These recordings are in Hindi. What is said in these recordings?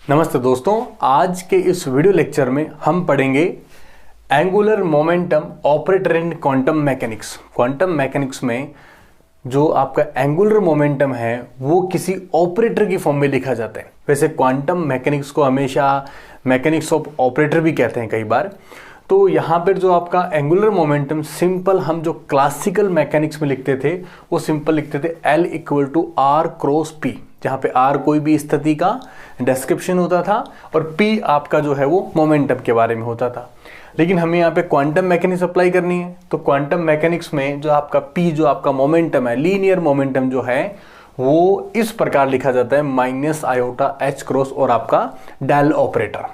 नमस्ते दोस्तों, आज के इस वीडियो लेक्चर में हम पढ़ेंगे एंगुलर मोमेंटम ऑपरेटर इन क्वांटम मैकेनिक्स। क्वांटम मैकेनिक्स में जो आपका एंगुलर मोमेंटम है वो किसी ऑपरेटर की फॉर्म में लिखा जाता है। वैसे क्वांटम मैकेनिक्स को हमेशा मैकेनिक्स ऑफ ऑपरेटर भी कहते हैं कई बार। तो यहाँ पर जो आपका एंगुलर मोमेंटम सिंपल हम जो क्लासिकल मैकेनिक्स में लिखते थे वो सिंपल लिखते थे L = R क्रॉस P, जहाँ पे R कोई भी स्थिति का डिस्क्रिप्शन होता था और P आपका जो है वो मोमेंटम के बारे में होता था। लेकिन हमें यहाँ पे क्वांटम मैकेनिक्स अप्लाई करनी है, तो क्वांटम मैकेनिक्स में जो आपका P जो आपका मोमेंटम है, लीनियर मोमेंटम जो है वो इस प्रकार लिखा जाता है -i/h क्रॉस और आपका डेल ऑपरेटर।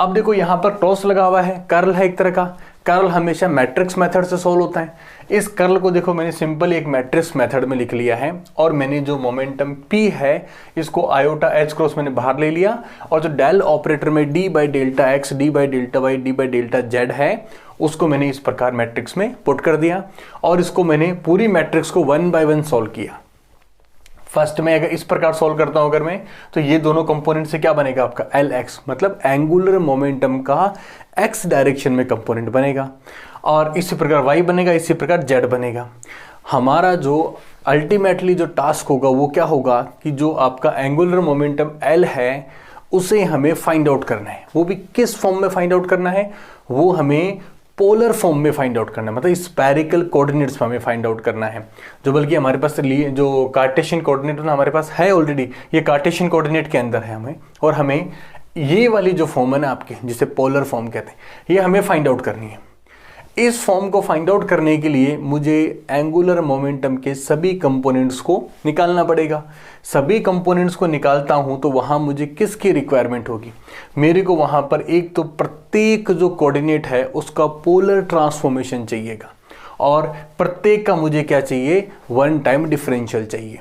अब देखो यहाँ पर टॉस लगा हुआ है, कर्ल है एक तरह का। कर्ल हमेशा मैट्रिक्स मेथड से सॉल्व होता है। इस कर्ल को देखो मैंने सिंपल एक मैट्रिक्स मेथड में लिख लिया है और मैंने जो मोमेंटम P है इसको i/h क्रॉस मैंने बाहर ले लिया और जो डेल ऑपरेटर में d/Δx, d/Δy, d/Δz है उसको मैंने इस प्रकार मैट्रिक्स में पुट कर दिया और इसको मैंने पूरी मैट्रिक्स को 1 by 1 सॉल्व किया। फर्स्ट में अगर इस प्रकार सॉल्व करता हूं अगर मैं, तो ये दोनों कंपोनेंट से क्या बनेगा आपका Lx, मतलब एंगुलर मोमेंटम का x डायरेक्शन में कंपोनेंट बनेगा और इसी प्रकार y बनेगा, इसी प्रकार z बनेगा। हमारा जो अल्टीमेटली जो टास्क होगा वो क्या होगा कि जो आपका एंगुलर मोमेंटम L है उसे हमें फाइंड आउट करना है। वो भी किस फॉर्म में फाइंड आउट करना है, वो हमें पोलर फॉर्म में फाइंड आउट करना है, मतलब स्फेरिकल कोऑर्डिनेट्स में हमें फाइंड आउट करना है। जो बल्कि हमारे पास जो कार्टेशियन कोऑर्डिनेट ना हमारे पास है ऑलरेडी, ये कार्टेशियन कोऑर्डिनेट के अंदर है हमें, और हमें ये वाली जो फॉर्म है ना आपकी जिसे पोलर फॉर्म कहते हैं, ये हमें फाइंड आउट करनी है। इस फॉर्म को फाइंड आउट करने के लिए मुझे एंगुलर मोमेंटम के सभी कंपोनेंट्स को निकालना पड़ेगा। सभी कंपोनेंट्स को निकालता हूं तो वहां मुझे किसकी रिक्वायरमेंट होगी, मेरे को वहां पर एक तो प्रत्येक जो कोऑर्डिनेट है उसका पोलर ट्रांसफॉर्मेशन चाहिएगा और प्रत्येक का मुझे क्या चाहिए, 1 टाइम डिफरेंशियल चाहिए।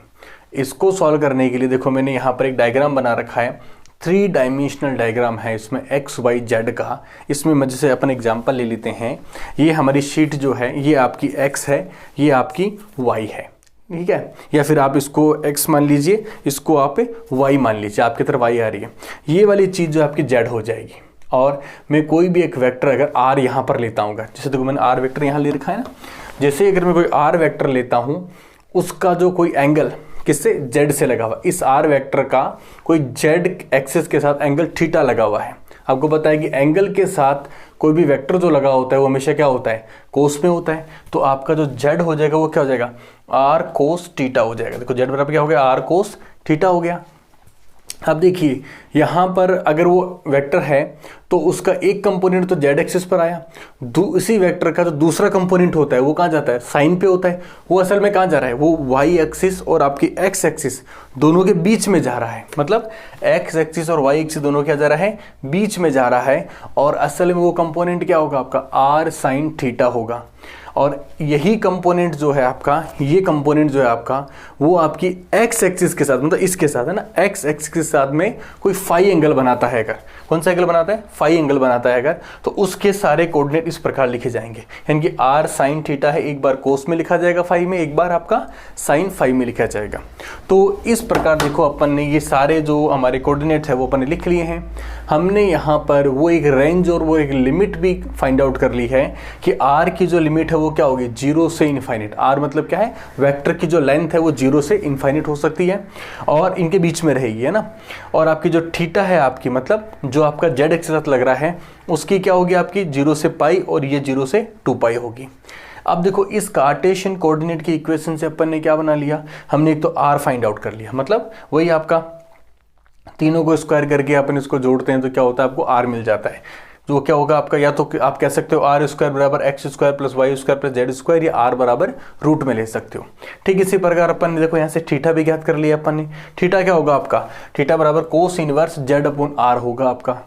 इसको सॉल्व करने के लिए देखो मैंने यहाँ पर एक डायग्राम बना रखा है, 3 डायमेंशनल डायग्राम है इसमें x, y, z का। इसमें मैं जैसे अपन एग्जांपल ले लेते हैं, ये हमारी शीट जो है ये आपकी x है, ये आपकी y है, ठीक है। या फिर आप इसको x मान लीजिए, इसको आप y मान लीजिए, आपकी तरफ y आ रही है। ये वाली चीज़ जो आपकी z हो जाएगी और मैं कोई भी एक वेक्टर अगर r यहाँ पर लेता हूँ, जैसे देखो मैंने r वेक्टर यहाँ ले रखा है ना, जैसे अगर मैं कोई r वेक्टर लेता हूँ उसका जो कोई एंगल किससे, z से लगा हुआ, इस r वेक्टर का कोई z एक्सिस के साथ एंगल थीटा लगा हुआ है। आपको पता है कि एंगल के साथ कोई भी वेक्टर जो लगा होता है वो हमेशा क्या होता है, कोस में होता है। तो आपका जो z हो जाएगा वो क्या हो जाएगा, r cos थीटा हो जाएगा। देखो z बराबर क्या हो गया, r cos थीटा हो गया। अब देखिए यहाँ पर अगर वो वेक्टर है तो उसका एक कंपोनेंट तो z एक्सिस पर आया, इसी वेक्टर का जो दूसरा कंपोनेंट होता है वो कहाँ जाता है, साइन पे होता है। वो असल में कहाँ जा रहा है, वो y एक्सिस और आपकी x एक्सिस दोनों के बीच में जा रहा है। मतलब x एक्सिस और y एक्सिस दोनों क्या जा रहा है, बीच में जा रहा है। और असल में वो कंपोनेंट क्या होगा आपका, r sin थीटा होगा। और यही कंपोनेंट जो है आपका, ये कंपोनेंट जो है आपका वो आपकी x एक्सिस के साथ, मतलब इसके साथ है ना, x एक्सिस के साथ में कोई फाई एंगल बनाता है। अगर कौन सा एंगल बनाता है, फाई एंगल बनाता है अगर, तो उसके सारे कोऑर्डिनेट इस प्रकार लिखे जाएंगे। यानी कि r sin थीटा है, एक बार कोस में लिखा जाएगा फाई में, एक बार आपका साइन फाई में लिखा जाएगा। तो इस प्रकार देखो अपन ने ये सारे जो हमारे कोऑर्डिनेट है वो अपन ने लिख लिए हैं। हमने यहाँ पर वो एक रेंज और वो एक लिमिट भी फाइंड आउट कर ली है कि r की जो लिमिट है वो क्या होगी, 0 से इनफाइनाइट। r मतलब क्या है, वेक्टर की जो लेंथ है वो 0 से इनफाइनाइट हो सकती है और इनके बीच में रहेगी, है ना। और आपकी जो थीटा है आपकी, मतलब जो आपका z एक्सिस साथ लग रहा है उसकी क्या होगी आपकी 0 से पाई और ये 0 से 2 पाई होगी। अब देखो इस कार्टेशियन कोऑर्डिनेट की इक्वेशन से अपन ने क्या बना लिया, हमने एक तो r फाइंड आउट कर लिया, मतलब वही आपका तीनों को स्क्वायर करके अपन इसको जोड़ते हैं तो क्या होता है, आपको r मिल जाता है। जो क्या होगा आपका, या तो आप कह सकते हो r² बराबर x² plus y² plus z², या r बराबर रूट में ले सकते हो। ठीक इसी प्रकार अपन ने देखो यहाँ से थीटा भी ज्ञात कर लिया अपन ने। थीटा क्या होगा आपका, थीटा बराबर कोस इनवर्स z/r होगा आपका।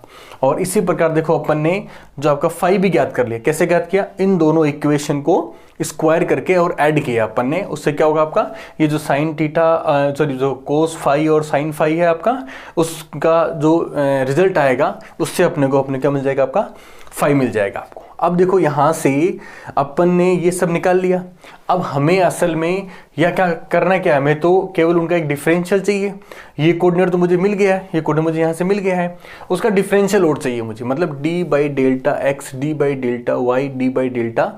और इसी प्रकार देखो अपन ने जो आपका फाई भी ज्ञात कर लिया। कैसे ज्ञात किया, इन दोनों इक्वेशन को स्क्वायर करके और ऐड किया अपन ने। उससे क्या होगा आपका, ये जो साइन थीटा सॉरी जो कोस फाई और साइन फाई है आपका, उसका जो रिजल्ट आएगा उससे अपने को क्या मिल जाएगा, आपका फाई मिल जाएगा आपको। अब देखो यहाँ से अपन ने ये सब निकाल लिया। अब हमें असल में या क्या करना क्या है, हमें तो केवल उनका एक डिफरेंशियल चाहिए। ये कोऑर्डिनेट तो मुझे मिल गया है, ये कोऑर्डिनेट मुझे यहाँ से मिल गया है, उसका डिफरेंशियल और चाहिए मुझे, मतलब d by delta x, d by delta y, d by delta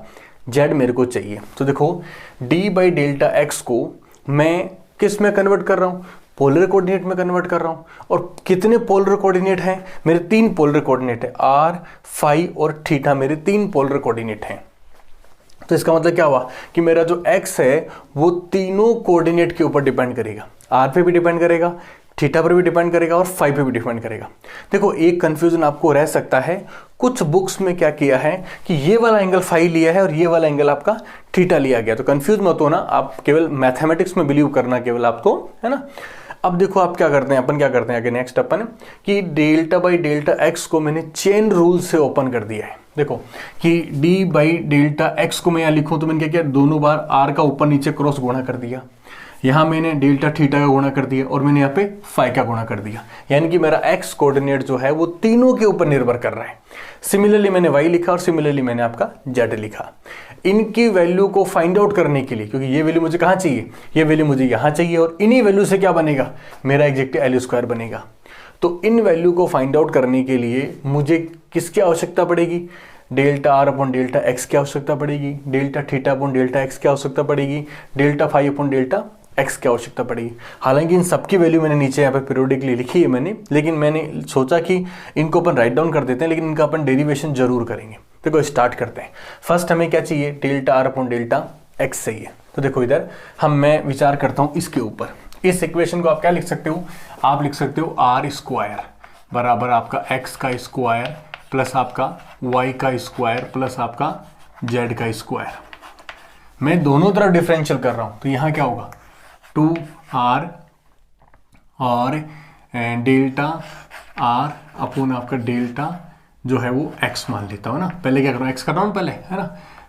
z मेरे को चाहिए। तो देखो डी बाई डेल्टा एक्स को मैं किस में कन्वर्ट कर रहा हूँ, पोलर कोऑर्डिनेट में कन्वर्ट कर रहा हूँ। और कितने पोलर कोऑर्डिनेट हैं, मेरे 3 पोलर कोऑर्डिनेट है, आर, फाई और थीटा, मेरे 3 पोलर कोऑर्डिनेट हैं। तो इसका मतलब क्या हुआ कि मेरा जो x है वो तीनों कोऑर्डिनेट के ऊपर डिपेंड करेगा, r पे भी डिपेंड करेगा, थीटा पर भी डिपेंड करेगा और फाई पे भी डिपेंड करेगा। देखो एक कंफ्यूजन आपको रह सकता है, कुछ बुक्स में क्या किया है कि ये वाला एंगल फाई लिया है और ये वाला एंगल आपका थीटा लिया गया। तो कंफ्यूज मत होना, आप केवल मैथमेटिक्स में बिलीव करना केवल आपको, है ना। अब देखो आप क्या करते हैं, अपन क्या करते हैं आगे नेक्स्ट अपन कि डेल्टा बाई डेल्टा एक्स को मैंने चेन रूल से ओपन कर दिया है। देखो कि d बाई डेल्टा एक्स को मैं यहाँ लिखूं तो मैंने क्या किया, दोनों बार r का ऊपर नीचे क्रॉस गुणा कर दिया, यहाँ मैंने डेल्टा थीटा का गुणा कर दिया और मैंने यहाँ पे फाई का गुणा कर दिया, यानी कि मेरा x कोऑर्डिनेट जो है वो तीनों के ऊपर निर्भर कर रहा है। सिमिलरली मैंने y लिखा और सिमिलरली मैंने आपका z लिखा। इनकी वैल्यू को फाइंड आउट करने के लिए, क्योंकि ये वैल्यू मुझे कहाँ चाहिए, ये वैल्यू मुझे यहाँ चाहिए और इन्हीं वैल्यू से क्या बनेगा, मेरा एग्जैक्ट एल स्क्वायर बनेगा। तो इन वैल्यू को फाइंड आउट करने के लिए मुझे किसकी आवश्यकता पड़ेगी, delta r upon delta x की आवश्यकता पड़ेगी, delta theta upon delta x की आवश्यकता पड़ेगी, delta phi upon delta x की आवश्यकता पड़ेगी। हालांकि इन सबकी वैल्यू मैंने नीचे यहाँ पे पीरियोडिकली लिखी है मैंने, लेकिन मैंने सोचा कि इनको अपन राइट डाउन कर देते हैं, लेकिन इनका अपन डेरिवेशन जरूर करेंगे। देखो स्टार्ट करते हैं। फर्स्ट हमें क्या चाहिए, delta r upon delta x चाहिए। तो देखो इधर मैं विचार करता हूँ इसके ऊपर। इस इक्वेशन को आप क्या लिख सकते हो, आप लिख सकते हो आर स्क्वायर बराबर आपका एक्स का स्क्वायर प्लस आपका वाई का स्क्वायर प्लस आपका जेड का स्क्वायर। मैं दोनों तरफ डिफरेंशियल कर रहा हूं, तो यहां क्या होगा 2r और डेल्टा r अपॉन आपका डेल्टा जो है वो x मान लेता हूं ना। पहले क्या कर रहा हूं, x कर रहा हूं पहले, है ना।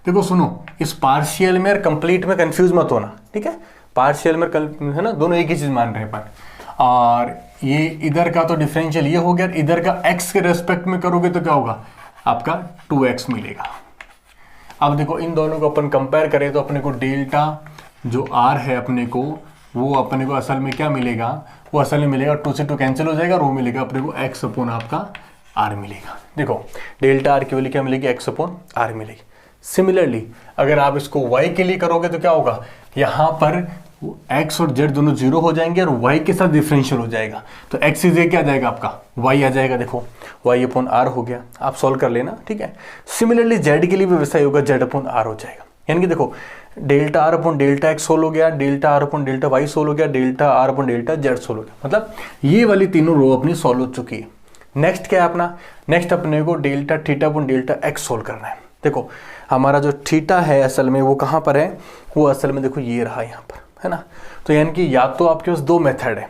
देखो सुनो, इस पार्शियल में और कंप्लीट में कंफ्यूज मत होना, ठीक है। पार्शियल में है ना, दोनों एक ही चीज मान रहे हैं अपन। और ये इधर का तो डिफरेंशियल ये हो गया, इधर का x के रेस्पेक्ट में करोगे तो क्या होगा, आपका 2x मिलेगा। अब देखो इन दोनों को अपन कंपेयर करें तो अपने को डेल्टा जो r है अपने को, वो अपने को असल में क्या मिलेगा, वो असल में मिलेगा 2 से 2 कैंसिल हो जाएगा और वो मिलेगा अपने को x अपॉन आपका r मिलेगा। देखो डेल्टा r की वैल्यू क्या मिलेगी, x अपॉन r मिलेगी। सिमिलरली अगर आप इसको y के लिए करोगे तो क्या होगा, यहाँ पर x और z दोनों 0 हो जाएंगे और y के साथ डिफरेंशियल हो जाएगा, तो x इज क्या आ जाएगा आपका y आ जाएगा। देखो y अपॉन r हो गया, आप सॉल्व कर लेना, ठीक है। सिमिलरली z के लिए भी वैसा ही होगा, z अपॉन r हो जाएगा। यानी कि देखो delta r upon delta x solve हो गया, delta r upon delta y solve हो गया, delta r upon delta z solve हो गया। मतलब ये वाली तीनों रो अपनी सोल्व हो चुकी है। नेक्स्ट क्या है अपना, नेक्स्ट अपने को delta theta upon delta x solve करना है। देखो हमारा जो थीटा है असल में वो कहाँ पर है, वो असल में देखो ये रहा यहाँ पर, है ना। तो यानी कि या तो आपके पास दो मेथड है,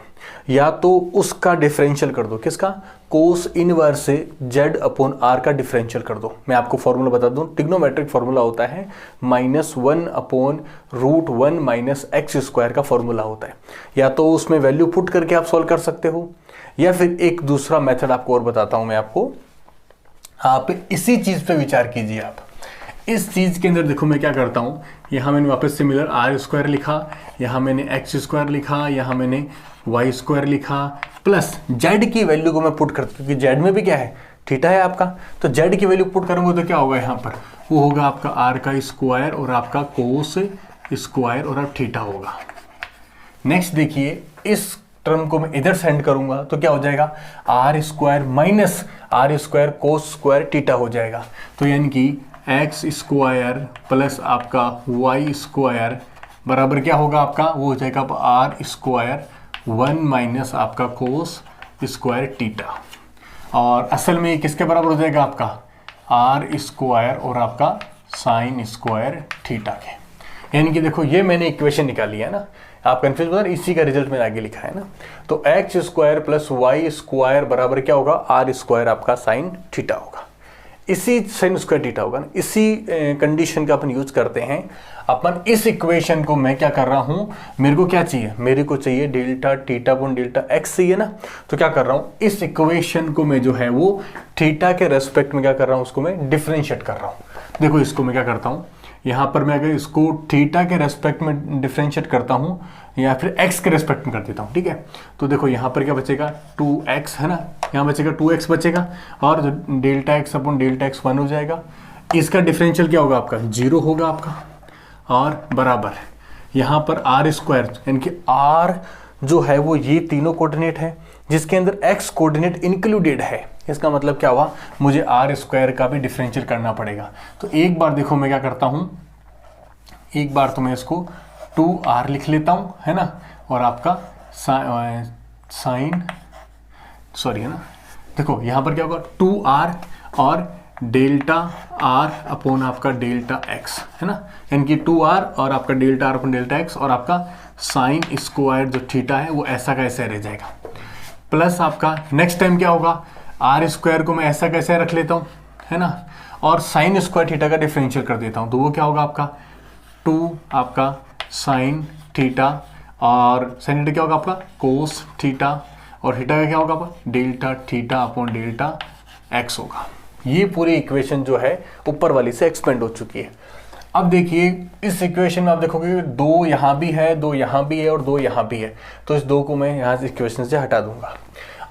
या तो उसका डिफरेंशियल कर दो, किसका, कोस इनवर्स से z अपॉन r का डिफरेंशियल कर दो। मैं आपको फॉर्मूला बता दूं, ट्रिग्नोमेट्रिक फॉर्मूला होता है -1 अपॉन √1 माइनस एक्स स्क्वायर का फॉर्मूला होता है। या तो उसमें वैल्यू पुट करके आप सॉल्व कर सकते हो, या फिर एक दूसरा मेथड आपको और बताता हूं मैं आपको। आप इसी चीज पे विचार कीजिए। आप इस चीज के अंदर देखो मैं क्या करता हूं, यहां मैंने वापस सिमिलर r स्क्वायर लिखा, यहां मैंने x स्क्वायर लिखा, यहां मैंने y स्क्वायर लिखा, प्लस z की वैल्यू को मैं पुट करता हूं, क्योंकि z में भी क्या है, थीटा है आपका। तो z की वैल्यू पुट करूंगा तो क्या होगा, यहाँ पर वो होगा आपका r का स्क्वायर और आपका कोस स्क्वायर और अब थीटा होगा। नेक्स्ट देखिए, इस टर्म को मैं इधर सेंड करूंगा तो क्या हो जाएगा, r square minus r square cos square theta हो जाएगा। तो यानी कि एक्स स्क्वायर प्लस आपका वाई स्क्वायर बराबर क्या होगा आपका, वो हो जाएगा आर स्क्वायर 1 माइनस आपका कोस स्क्वायर थीटा। और असल में किसके बराबर हो जाएगा आपका, आर स्क्वायर और आपका साइन स्क्वायर थीटा के। यानी कि देखो ये मैंने इक्वेशन निकाली है ना, आप कंफ्यूज मत, इसी का रिजल्ट मैंने आगे लिखा है ना। तो x square plus y square बराबर क्या होगा, आर स्क्वायर आपका साइन थीटा होगा। इसी साइन स्क्वायर थीटा होगा ना, इसी कंडीशन का अपन यूज करते हैं। अपन इस इक्वेशन को मैं क्या कर रहा हूं, मेरे को क्या चाहिए, मेरे को चाहिए delta theta upon delta x चाहिए ना। तो क्या कर रहा हूं, इस इक्वेशन को मैं जो है वो थीटा के रेस्पेक्ट में क्या कर रहा हूं, उसको मैं डिफरेंशिएट कर रहा हूं। देखो इसको मैं क्या करता हूँ, यहाँ पर मैं अगर इसको थीटा के रेस्पेक्ट में डिफ्रेंशिएट करता हूँ या फिर एक्स के रेस्पेक्ट में कर देता हूँ, ठीक है। तो देखो यहाँ पर क्या बचेगा 2x है ना, यहाँ बचेगा 2x बचेगा और delta x upon delta x 1 हो जाएगा। इसका डिफरेंशियल क्या होगा आपका 0 होगा आपका, और बराबर यहाँ पर आर स्क्वायर, यानी कि आर जो है वो ये तीनों कोऑर्डिनेट है जिसके अंदर एक्स कोऑर्डिनेट इंक्लूडेड है। इसका मतलब क्या हुआ, मुझे आर स्क्वायर का भी डिफरेंशियल करना पड़ेगा। तो एक बार देखो मैं क्या करता हूँ, एक बार तो मैं इसको 2r लिख लेता हूँ है ना, और आपका साइन सॉरी है ना, देखो यहाँ पर क्या होगा 2r और डेल्टा r अपॉन आपका डेल्टा x है ना, यानी कि 2r और आपका delta r upon delta x और आपका साइन स्क्वायर जो थीटा है वो ऐसा कैसे रह जाएगा। प्लस आपका नेक्स्ट टाइम क्या होगा, आर स्क्वायर को मैं ऐसा कैसे रख लेता हूँ है ना, और साइन स्क्वायर थीटा का डिफरेंशियल कर देता हूँ। तो वो क्या होगा आपका 2 आपका साइन थीटा और साइन थीटा क्या होगा आपका कोस थीटा और थीटा का क्या होगा आपका delta theta upon delta x होगा। ये पूरी इक्वेशन जो है ऊपर वाली से एक्सपेंड हो चुकी है। अब देखिए इस इक्वेशन में आप देखोगे 2 यहाँ भी है, 2 यहाँ भी है और 2 यहाँ भी है, तो इस 2 को मैं यहाँ से इक्वेशन से हटा दूंगा।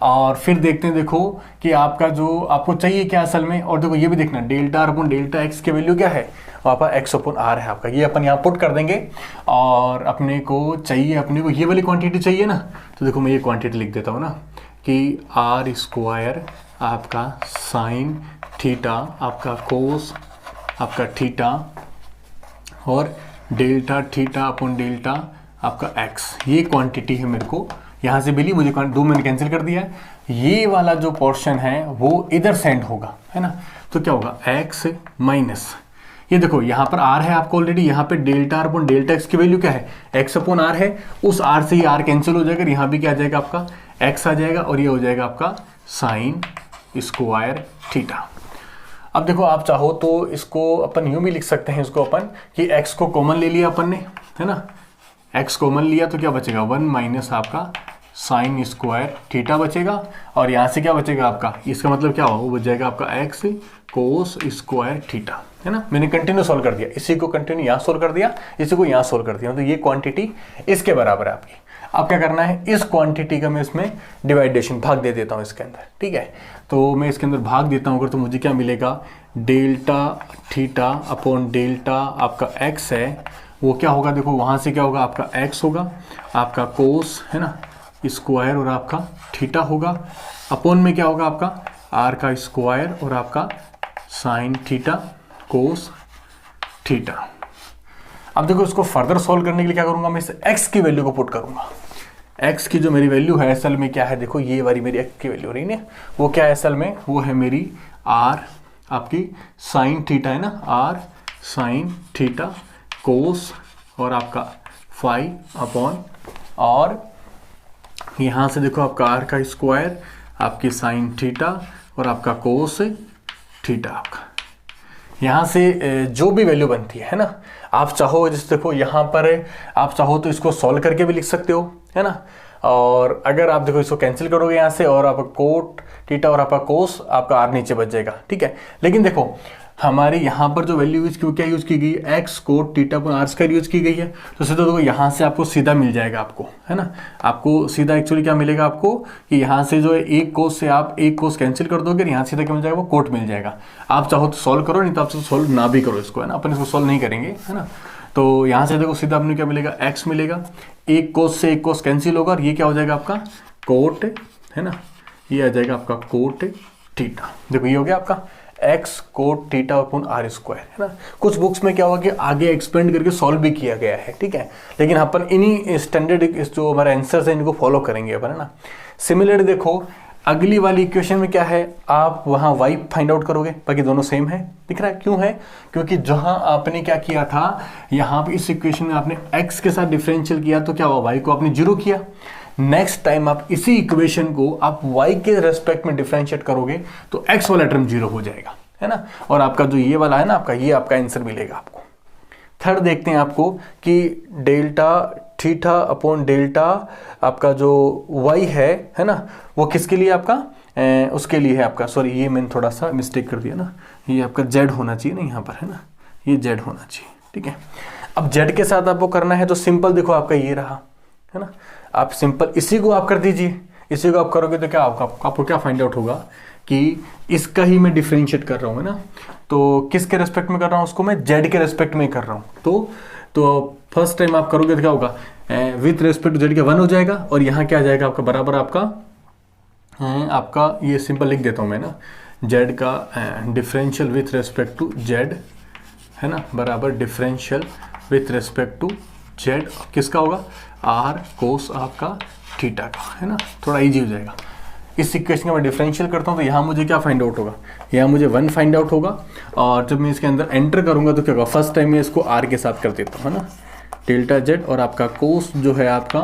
और फिर देखते हैं देखो कि आपका जो आपको चाहिए क्या असल में, और देखो ये भी देखना delta r upon delta x की वैल्यू क्या है, आपका एक्स अपॉन आर है आपका, ये अपन यहाँ पुट कर देंगे। और अपने को चाहिए, अपने को ये वाली क्वांटिटी चाहिए ना, तो देखो मैं ये क्वांटिटी लिख देता हूँ ना कि आर स्क्वायर आपका साइन थीटा आपका कोस आपका थीटा और डेल्टा थीटा अपॉन डेल्टा आपका एक्स, ये क्वांटिटी है मेरे को यहाँ से मिली, मुझे 2 मैंने कैंसिल कर दिया है। ये वाला जो पोर्शन है वो इधर सेंड होगा है ना, तो क्या होगा x माइनस ये देखो यहाँ पर r है आपको ऑलरेडी, यहाँ पे delta r upon delta x की वैल्यू क्या है x अपॉन r है, उस r से ही r कैंसिल हो जाएगा, यहाँ भी क्या आ जाएगा आपका x आ जाएगा और ये हो जाएगा आपका साइन स्क्वायर थीटा। अब देखो आप चाहो तो इसको अपन यूं भी लिख सकते हैं, इसको अपन कि x को कॉमन ले लिया अपन ने है ना, x कॉमन लिया तो क्या बचेगा 1 माइनस आपका साइन स्क्वायर थीटा बचेगा, और यहाँ से क्या बचेगा आपका, इसका मतलब क्या होगा वो बच जाएगा आपका x कोस स्क्वायर थीटा है ना। मैंने कंटिन्यू सॉल्व कर दिया, इसी को कंटिन्यू यहाँ सॉल्व कर दिया, इसी को यहाँ सॉल्व कर दिया, तो ये क्वांटिटी इसके बराबर है आपकी। अब क्या करना है, इस क्वांटिटी का मैं इसमें डिवाइडेशन भाग दे देता हूँ इसके अंदर, ठीक है। तो मैं इसके अंदर भाग देता हूँ अगर, तो मुझे क्या मिलेगा डेल्टा थीटा अपॉन डेल्टा आपका x है वो क्या होगा, देखो वहाँ से क्या होगा आपका x होगा, आपका कोस है ना स्क्वायर और आपका थीटा होगा, अपॉन में क्या होगा आपका r का स्क्वायर और आपका साइन थीटा कोस थीटा। अब देखो इसको फर्दर सॉल्व करने के लिए क्या करूंगा, मैं इस x की वैल्यू को पुट करूंगा। x की जो मेरी वैल्यू है असल में क्या है, देखो ये वाली मेरी x की वैल्यू रही ना, वो क्या है असल में, वो है मेरी r आपकी साइन थीटा है ना, r साइन थीटा कोस और आपका फाई अपॉन, और यहाँ से देखो आपका r का स्क्वायर आपकी साइन थीटा और आपका कोस थीटा आपका, यहाँ से जो भी वैल्यू बनती है ना, आप चाहो जैसे देखो यहाँ पर आप चाहो तो इसको सॉल्व करके भी लिख सकते हो है ना, और अगर आप देखो इसको कैंसिल करोगे यहाँ से और आपका कोट थीटा और आपका कोस आपका आर नीचे बच जाएगा, ठीक है। लेकिन देखो हमारे यहाँ पर जो वैल्यू यूज की क्या यूज की गई है, एक्स कोट थीटा पर आर स्क्वायर यूज की गई है, तो सीधा देखो यहाँ से आपको सीधा मिल जाएगा आपको है ना, आपको सीधा एक्चुअली क्या मिलेगा आपको कि यहाँ से जो है एक कोस से आप एक कोस कैंसिल कर दोगे, यहाँ सीधा क्या मिल जाएगा वो कोट मिल जाएगा। आप चाहो तो सॉल्व करो, नहीं तो आप सॉल्व ना भी करो इसको है ना, अपन इसको सॉल्व नहीं करेंगे है ना। तो यहाँ से देखो सीधा अपने क्या मिलेगा एक्स मिलेगा, एक कोस से एक कोस कैंसिल होगा और ये क्या हो जाएगा आपका कोट है ना, ये आ जाएगा आपका कोट थीटा। देखो ये हो गया आपका x cot theta upon r square है ना। कुछ बुक्स में क्या होगा कि आगे एक्सपेंड करके सॉल्व भी किया गया है, ठीक है, लेकिन अपन इन्हीं स्टैंडर्ड जो हमारे आंसर्स हैं इनको फॉलो करेंगे अपन है ना। सिमिलर देखो अगली वाली इक्वेशन में क्या है, आप वहाँ y फाइंड आउट करोगे, बाकी दोनों सेम है, दिख रहा है क्यों है, क्योंकि जहाँ आपने क्या किया था यहाँ पे इस इक्वेशन में आपने x के साथ डिफरेंशियल किया तो क्या हुआ y को आपने जीरो किया। नेक्स्ट टाइम आप इसी इक्वेशन को आप y के रेस्पेक्ट में डिफरेंशिएट करोगे तो x वाला टर्म जीरो हो जाएगा है ना, और आपका जो ये वाला है ना आपका, ये आपका आंसर मिलेगा आपको। थर्ड देखते हैं आपको कि डेल्टा थीटा अपॉन डेल्टा आपका जो y है ना, वो किसके लिए आपका उसके लिए है आपका, सॉरी ये मैंने थोड़ा सा मिस्टेक कर दिया ना, ये आपका जेड होना चाहिए ना यहाँ पर, है ना, ये जेड होना चाहिए, ठीक है। अब जेड के साथ आपको करना है तो सिंपल देखो आपका ये रहा, है ना, आप सिंपल इसी को आप कर दीजिए, इसी को आप करोगे तो क्या आपको क्या फाइंड आउट होगा कि इसका ही मैं डिफरेंशिएट कर रहा हूँ, है ना, तो किसके रेस्पेक्ट में कर रहा हूँ उसको, मैं जेड के रेस्पेक्ट में कर रहा हूँ। तो फर्स्ट टाइम आप करोगे तो क्या होगा, विथ रेस्पेक्ट टू जेड का 1 हो जाएगा, और यहाँ क्या आ जाएगा आपका बराबर आपका ये सिंपल लिख देता हूँ मैं ना, जेड का differential with respect to z, है ना, बराबर differential with respect to z किसका होगा, आर कोस आपका थीटा का, है ना, थोड़ा इजी हो जाएगा। इस इक्वेशन का मैं डिफरेंशियल करता हूँ तो यहाँ मुझे क्या फाइंड आउट होगा, यहाँ मुझे 1 फाइंड आउट होगा, और जब मैं इसके अंदर एंटर करूँगा तो क्या होगा, फर्स्ट टाइम मैं इसको आर के साथ कर देता हूँ, है ना, डेल्टा जेड, और आपका कोस जो है आपका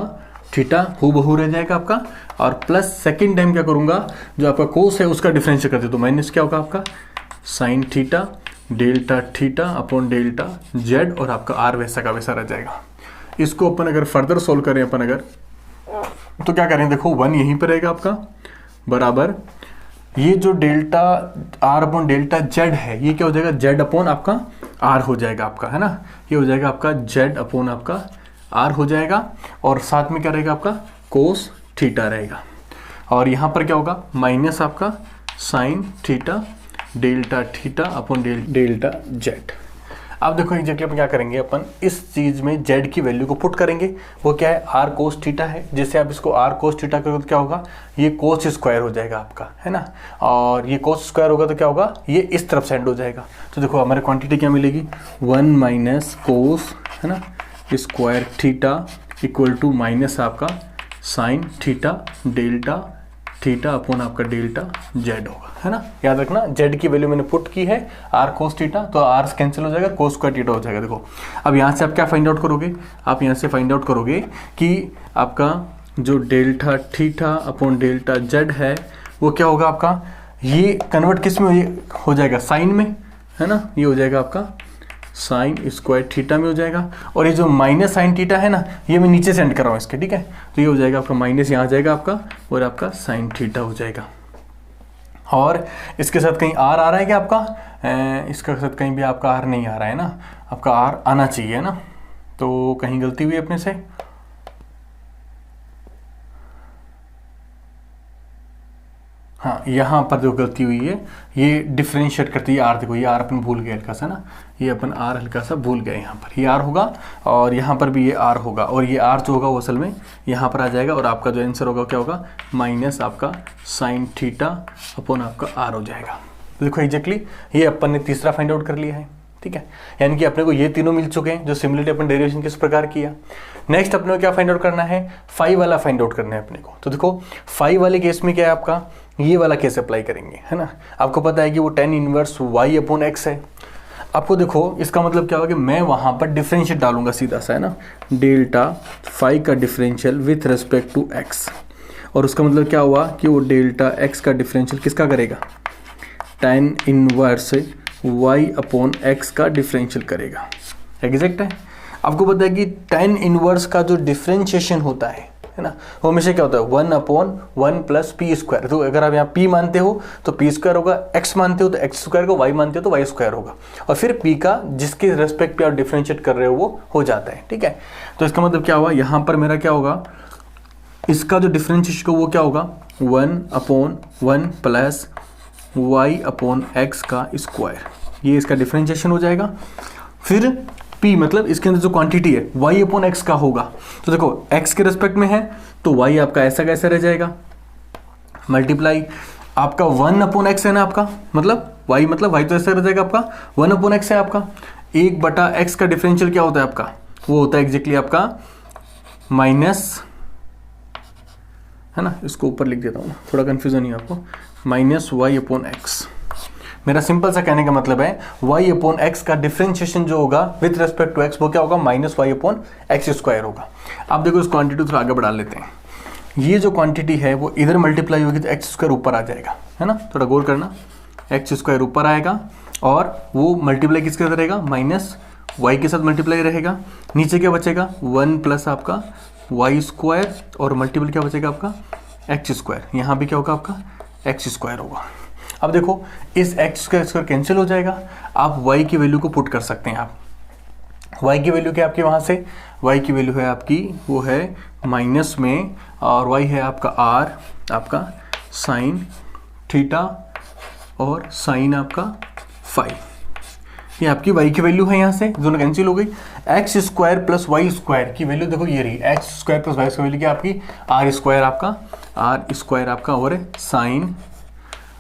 थीटा हूबहू रह जाएगा आपका, और प्लस सेकेंड टाइम क्या करूँगा, जो आपका कोस है उसका डिफरेंशियल कर देता हूँ, माइनस क्या होगा आपका sine theta delta theta upon delta Z, और आपका आर वैसा का वैसा रह जाएगा। इसको अपन अगर फर्दर सोल्व करें अपन अगर, तो क्या करें, देखो 1 यहीं पर रहेगा आपका, बराबर ये जो delta r upon delta Z है ये क्या हो जाएगा, जेड अपॉन आपका आर हो जाएगा आपका, है ना, ये हो जाएगा आपका जेड अपॉन आपका आर हो जाएगा, और साथ में क्या रहेगा आपका कोस थीटा रहेगा, और यहाँ पर क्या होगा माइनस आपका sine theta delta theta upon delta Z. अब देखो एग्जैक्टली अपन क्या करेंगे, अपन इस चीज़ में जेड की वैल्यू को पुट करेंगे, वो क्या है आर कोस थीटा है, जैसे आप इसको आर कोस थीटा करोगे तो क्या होगा, ये कोस स्क्वायर हो जाएगा आपका, है ना, और ये कोस स्क्वायर होगा तो क्या होगा, ये इस तरफ से एंड हो जाएगा। तो देखो हमारे क्वांटिटी क्या मिलेगी, 1 माइनस कोस, है ना, square theta equal to minus आपका sine theta delta theta upon आपका डेल्टा जेड होगा, है ना, याद रखना जेड की वैल्यू मैंने पुट की है आर कोस थीटा, तो आर कैंसिल हो जाएगा, कोस स्क्वायर थीटा हो जाएगा। देखो अब यहाँ से आप क्या फाइंड आउट करोगे, आप यहाँ से फाइंड आउट करोगे कि आपका जो delta theta upon delta Z है वो क्या होगा आपका, ये कन्वर्ट किस में हो जाएगा, साइन में, है ना, ये हो जाएगा आपका साइन स्क्वायर थीटा में हो जाएगा, और ये जो माइनस साइन थीटा है ना ये मैं नीचे सेंड कर रहा हूँ इसके, ठीक है, तो ये हो जाएगा आपका माइनस यहाँ आ जाएगा आपका, और आपका साइन थीटा हो जाएगा, और इसके साथ कहीं आर आ रहा है क्या आपका, इसके साथ कहीं भी आपका आर नहीं आ रहा है ना, आपका आर आना चाहिए ना, तो कहीं गलती हुई अपने से, हाँ यहाँ पर जो गलती हुई है ये डिफरेंशिएट करती है आर, देखो ये आर अपन भूल गए हल्का सा ना, ये अपन आर हल्का सा भूल गए, यहाँ पर ये आर होगा और यहाँ पर भी ये आर होगा, और ये आर जो होगा वो असल में यहाँ पर आ जाएगा, और आपका जो आंसर होगा क्या होगा माइनस आपका साइन थीटा अपॉन आपका आर हो जाएगा। तो देखो एग्जैक्टली ये अपन ने तीसरा फाइंड आउट कर लिया है, ठीक है, यानी कि अपने को ये तीनों मिल चुके हैं जो सिमिलरिटी अपन डेरिवेशन किस प्रकार किया। नेक्स्ट अपने को क्या फाइंड आउट करना है, फाइव वाला फाइंड आउट करना है अपने को। तो देखो फाइव वाले केस में क्या है आपका, ये वाला केस अप्लाई करेंगे, है ना, आपको पता है कि वो tan inverse y upon x है। आपको देखो इसका मतलब क्या होगा कि मैं वहाँ पर डिफरेंशिएट डालूंगा सीधा सा, है ना, डेल्टा फाइव का differential with respect to x, और उसका मतलब क्या हुआ कि वो डेल्टा x का डिफरेंशियल किसका करेगा, tan inverse y upon x का डिफरेंशियल करेगा। एग्जैक्ट है। आपको पता है कि tan इनवर्स का जो डिफरेंशिएशन होता है ना, वो हमेशा क्या होता है 1 अपॉन 1 प्लस पी स्क्वायर। तो अगर आप यहाँ p मानते हो तो p स्क्वायर होगा, x मानते हो तो x स्क्वायर को, y मानते हो तो y स्क्वायर होगा, और फिर p का जिसके रेस्पेक्ट पे आप डिफरेंशिएट कर रहे हो वो हो जाता है, ठीक है। तो इसका मतलब क्या हुआ, यहाँ पर मेरा क्या होगा, इसका जो डिफरेंशिएशन वो क्या होगा 1 upon 1 plus y upon x का स्क्वायर, ये इसका डिफरेंशिएशन हो जाएगा। फिर p मतलब इसके अंदर जो क्वांटिटी है y अपॉन x का होगा, तो देखो x के रेस्पेक्ट में है तो y आपका ऐसा कैसा रह जाएगा, मल्टीप्लाई आपका 1 अपॉन x है ना आपका, मतलब y तो ऐसा रह जाएगा आपका 1 अपॉन x है आपका, 1 बटा x का डिफरेंशियल क्या होता है आपका, वो होता है एग्जैक्टली आपका माइनस, है ना, इसको ऊपर लिख देता हूँ थोड़ा कंफ्यूजन नहीं आपको, माइनस y अपॉन एक्स। मेरा सिंपल सा कहने का मतलब है y अपॉन एक्स का डिफरेंशिएशन जो होगा विथ रेस्पेक्ट टू x वो क्या होगा minus y upon x square होगा। अब देखो इस क्वांटिटी थोड़ा आगे बढ़ा लेते हैं, ये जो क्वांटिटी है वो इधर मल्टीप्लाई होगी तो एक्स स्क्वायर ऊपर आ जाएगा, है ना, थोड़ा गौर करना, एक्स स्क्वायर ऊपर आएगा और वो मल्टीप्लाई किसके साथ रहेगा, माइनस y के साथ मल्टीप्लाई रहेगा, नीचे क्या बचेगा 1 प्लस आपका y स्क्वायर और मल्टीपल क्या बचेगा आपका एक्स स्क्वायर, यहाँ भी क्या होगा आपका एक्स स्क्वायर होगा। अब देखो इस एक्स स्क्वायर कैंसिल हो जाएगा, आप वाई की वैल्यू को पुट कर सकते हैं। आप y की वैल्यू क्या है आपकी वहाँ से, y की वैल्यू है आपकी वो है माइनस में, और y है आपका r आपका साइन थीटा और साइन आपका फाई, ये आपकी y की वैल्यू है। यहाँ से दोनों कैंसिल हो गई। X square plus y square की वैल्यू देखो ये रही, x square plus y square value क्या आपकी आर स्क्वायर आपका और साइन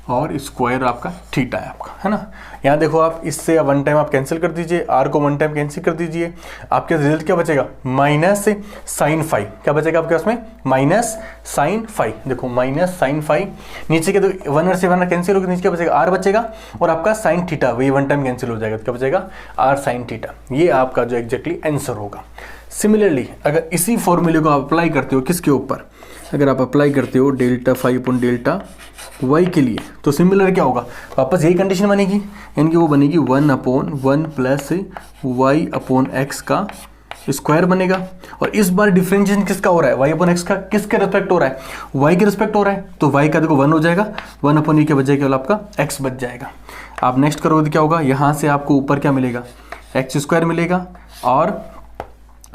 और स्क्वायर आपका थीटा है आपका, है ना। यहाँ देखो आप इससे वन टाइम आप कैंसिल कर दीजिए, आर को वन टाइम कैंसिल कर दीजिए, आपके रिजल्ट क्या बचेगा माइनस साइन फाइव, क्या बचेगा आपके पास में माइनस साइन फाइव। देखो माइनस साइन फाइव, नीचे के तो वन से वन कैंसिल होगा, नीचे क्या बचेगा आर बचेगा और आपका साइन थीटा वही वन टाइम कैंसिल हो जाएगा, तो क्या बचेगा आर साइन थीटा। ये आपका जो एग्जैक्टली आंसर होगा। सिमिलरली अगर इसी फॉर्मूले को आप अप्लाई करते हो किसके ऊपर, अगर आप अप्लाई करते हो delta five upon delta y के लिए, तो सिमिलर क्या होगा, वापस यही कंडीशन बनेगी, यानी कि वो बनेगी 1/1 प्लस वाई अपॉन एक्स का स्क्वायर बनेगा। और इस बार डिफरेंशिएशन किसका हो रहा है, वाई अपॉन एक्स का किसके रिस्पेक्ट हो रहा है, वाई के रिस्पेक्ट हो रहा है, तो वाई का देखो 1 हो जाएगा, 1/e के बजाय केवल आपका एक्स बच जाएगा। आप नेक्स्ट करोगे तो क्या होगा, यहाँ से आपको ऊपर क्या मिलेगा एक्स स्क्वायर मिलेगा, और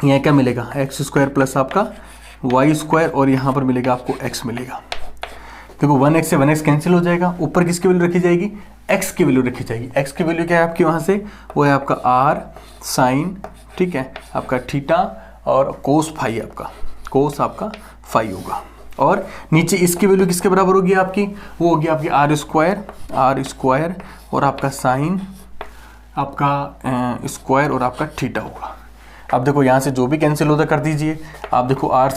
यहाँ क्या मिलेगा एक्स स्क्वायर प्लस आपका वाई स्क्वायर, और यहाँ पर मिलेगा आपको एक्स मिलेगा। देखो 1x से 1x कैंसिल हो जाएगा, ऊपर किसकी वैल्यू रखी जाएगी x की वैल्यू रखी जाएगी। x की वैल्यू क्या है आपकी वहाँ से, वो है आपका r साइन, ठीक है, आपका थीटा और कोस फाई, आपका कोस आपका फाई होगा। और नीचे इसकी वैल्यू किसके बराबर होगी आपकी, वो होगी आपकी r स्क्वायर और आपका साइन आपका स्क्वायर और आपका थीटा होगा। अब देखो यहाँ से जो भी कैंसिल होता कर दीजिए। आप देखो r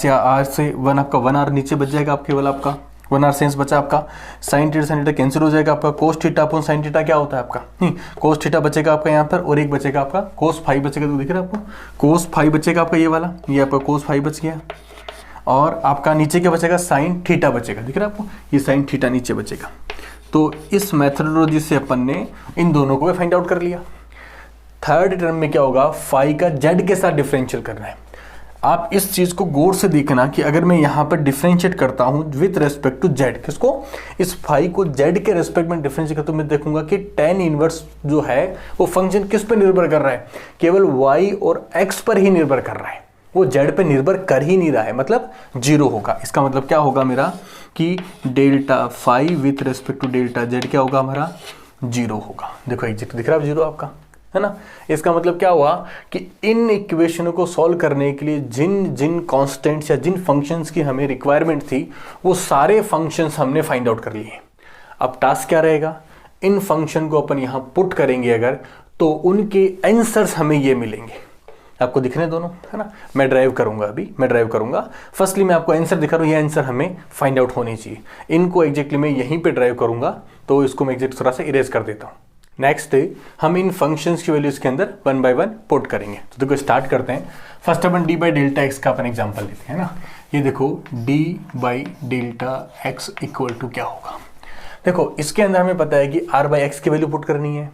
से 1 आपका 1r नीचे बच जाएगा, आपके केवल आपका 1r सेंस बचा आपका, साइन थीटा कैंसिल हो जाएगा, आपका cos theta upon sine theta क्या होता है आपका, नहीं कोस थीटा बचेगा आपका यहाँ पर, और एक बचेगा आपका कोस फाइव बचेगा, तो दिख रहा है आपको कोस फाइव बचेगा आपका ये वाला, ये आपका कोस फाइव बच गया, और आपका नीचे क्या बचेगा साइन थीटा बचेगा, दिख रहा है आपको ये साइन थीटा नीचे बचेगा। तो इस मेथडोलॉजी से अपन ने इन दोनों को फाइंड आउट कर लिया। थर्ड टर्म में क्या होगा, फाई का जेड के साथ डिफरेंशियल करना है। आप इस चीज को गौर से देखना कि अगर मैं यहाँ पर डिफरेंशिएट करता हूँ विथ रेस्पेक्ट टू जेड, किसको, इस फाई को जेड के रेस्पेक्ट में डिफरेंशिएट करता हूँ, मैं देखूंगा कि tan इनवर्स जो है वो फंक्शन किस पर निर्भर कर रहा है, केवल y और x पर ही निर्भर कर रहा है, वो z पे निर्भर कर ही नहीं रहा है, मतलब जीरो होगा। इसका मतलब क्या होगा मेरा कि delta phi with respect to delta z क्या होगा हमारा, जीरो होगा। देखो एग्जैक्ट दिख रहा है जीरो आपका, है ना। इसका मतलब क्या हुआ कि इन इक्वेशनों को सॉल्व करने के लिए जिन जिन कांस्टेंट्स या जिन फंक्शंस की हमें रिक्वायरमेंट थी वो सारे फंक्शंस हमने फाइंड आउट कर लिए। अब टास्क क्या रहेगा, इन फंक्शन को अपन यहाँ पुट करेंगे अगर, तो उनके आंसर्स हमें ये मिलेंगे। आपको दिख रहे हैं दोनों, है ना। मैं ड्राइव करूंगा, अभी मैं ड्राइव करूंगा। फर्स्टली मैं आपको आंसर दिखा रहा हूँ, ये आंसर हमें फाइंड आउट होने चाहिए। इनको एग्जैक्टली मैं यहीं पे ड्राइव करूंगा, तो इसको मैं एग्जैक्ट थोड़ा सा इरेज कर देता हूँ। नेक्स्ट हम इन फंक्शंस की वैल्यूज के अंदर 1 बाय 1 पुट करेंगे। तो देखो स्टार्ट करते हैं। फर्स्ट अपन डी बाई डेल्टा एक्स का अपन एग्जांपल लेते हैं ना। ये देखो d by delta x equal to क्या होगा। देखो इसके अंदर हमें पता है कि आर बाई एक्स की वैल्यू पुट करनी है,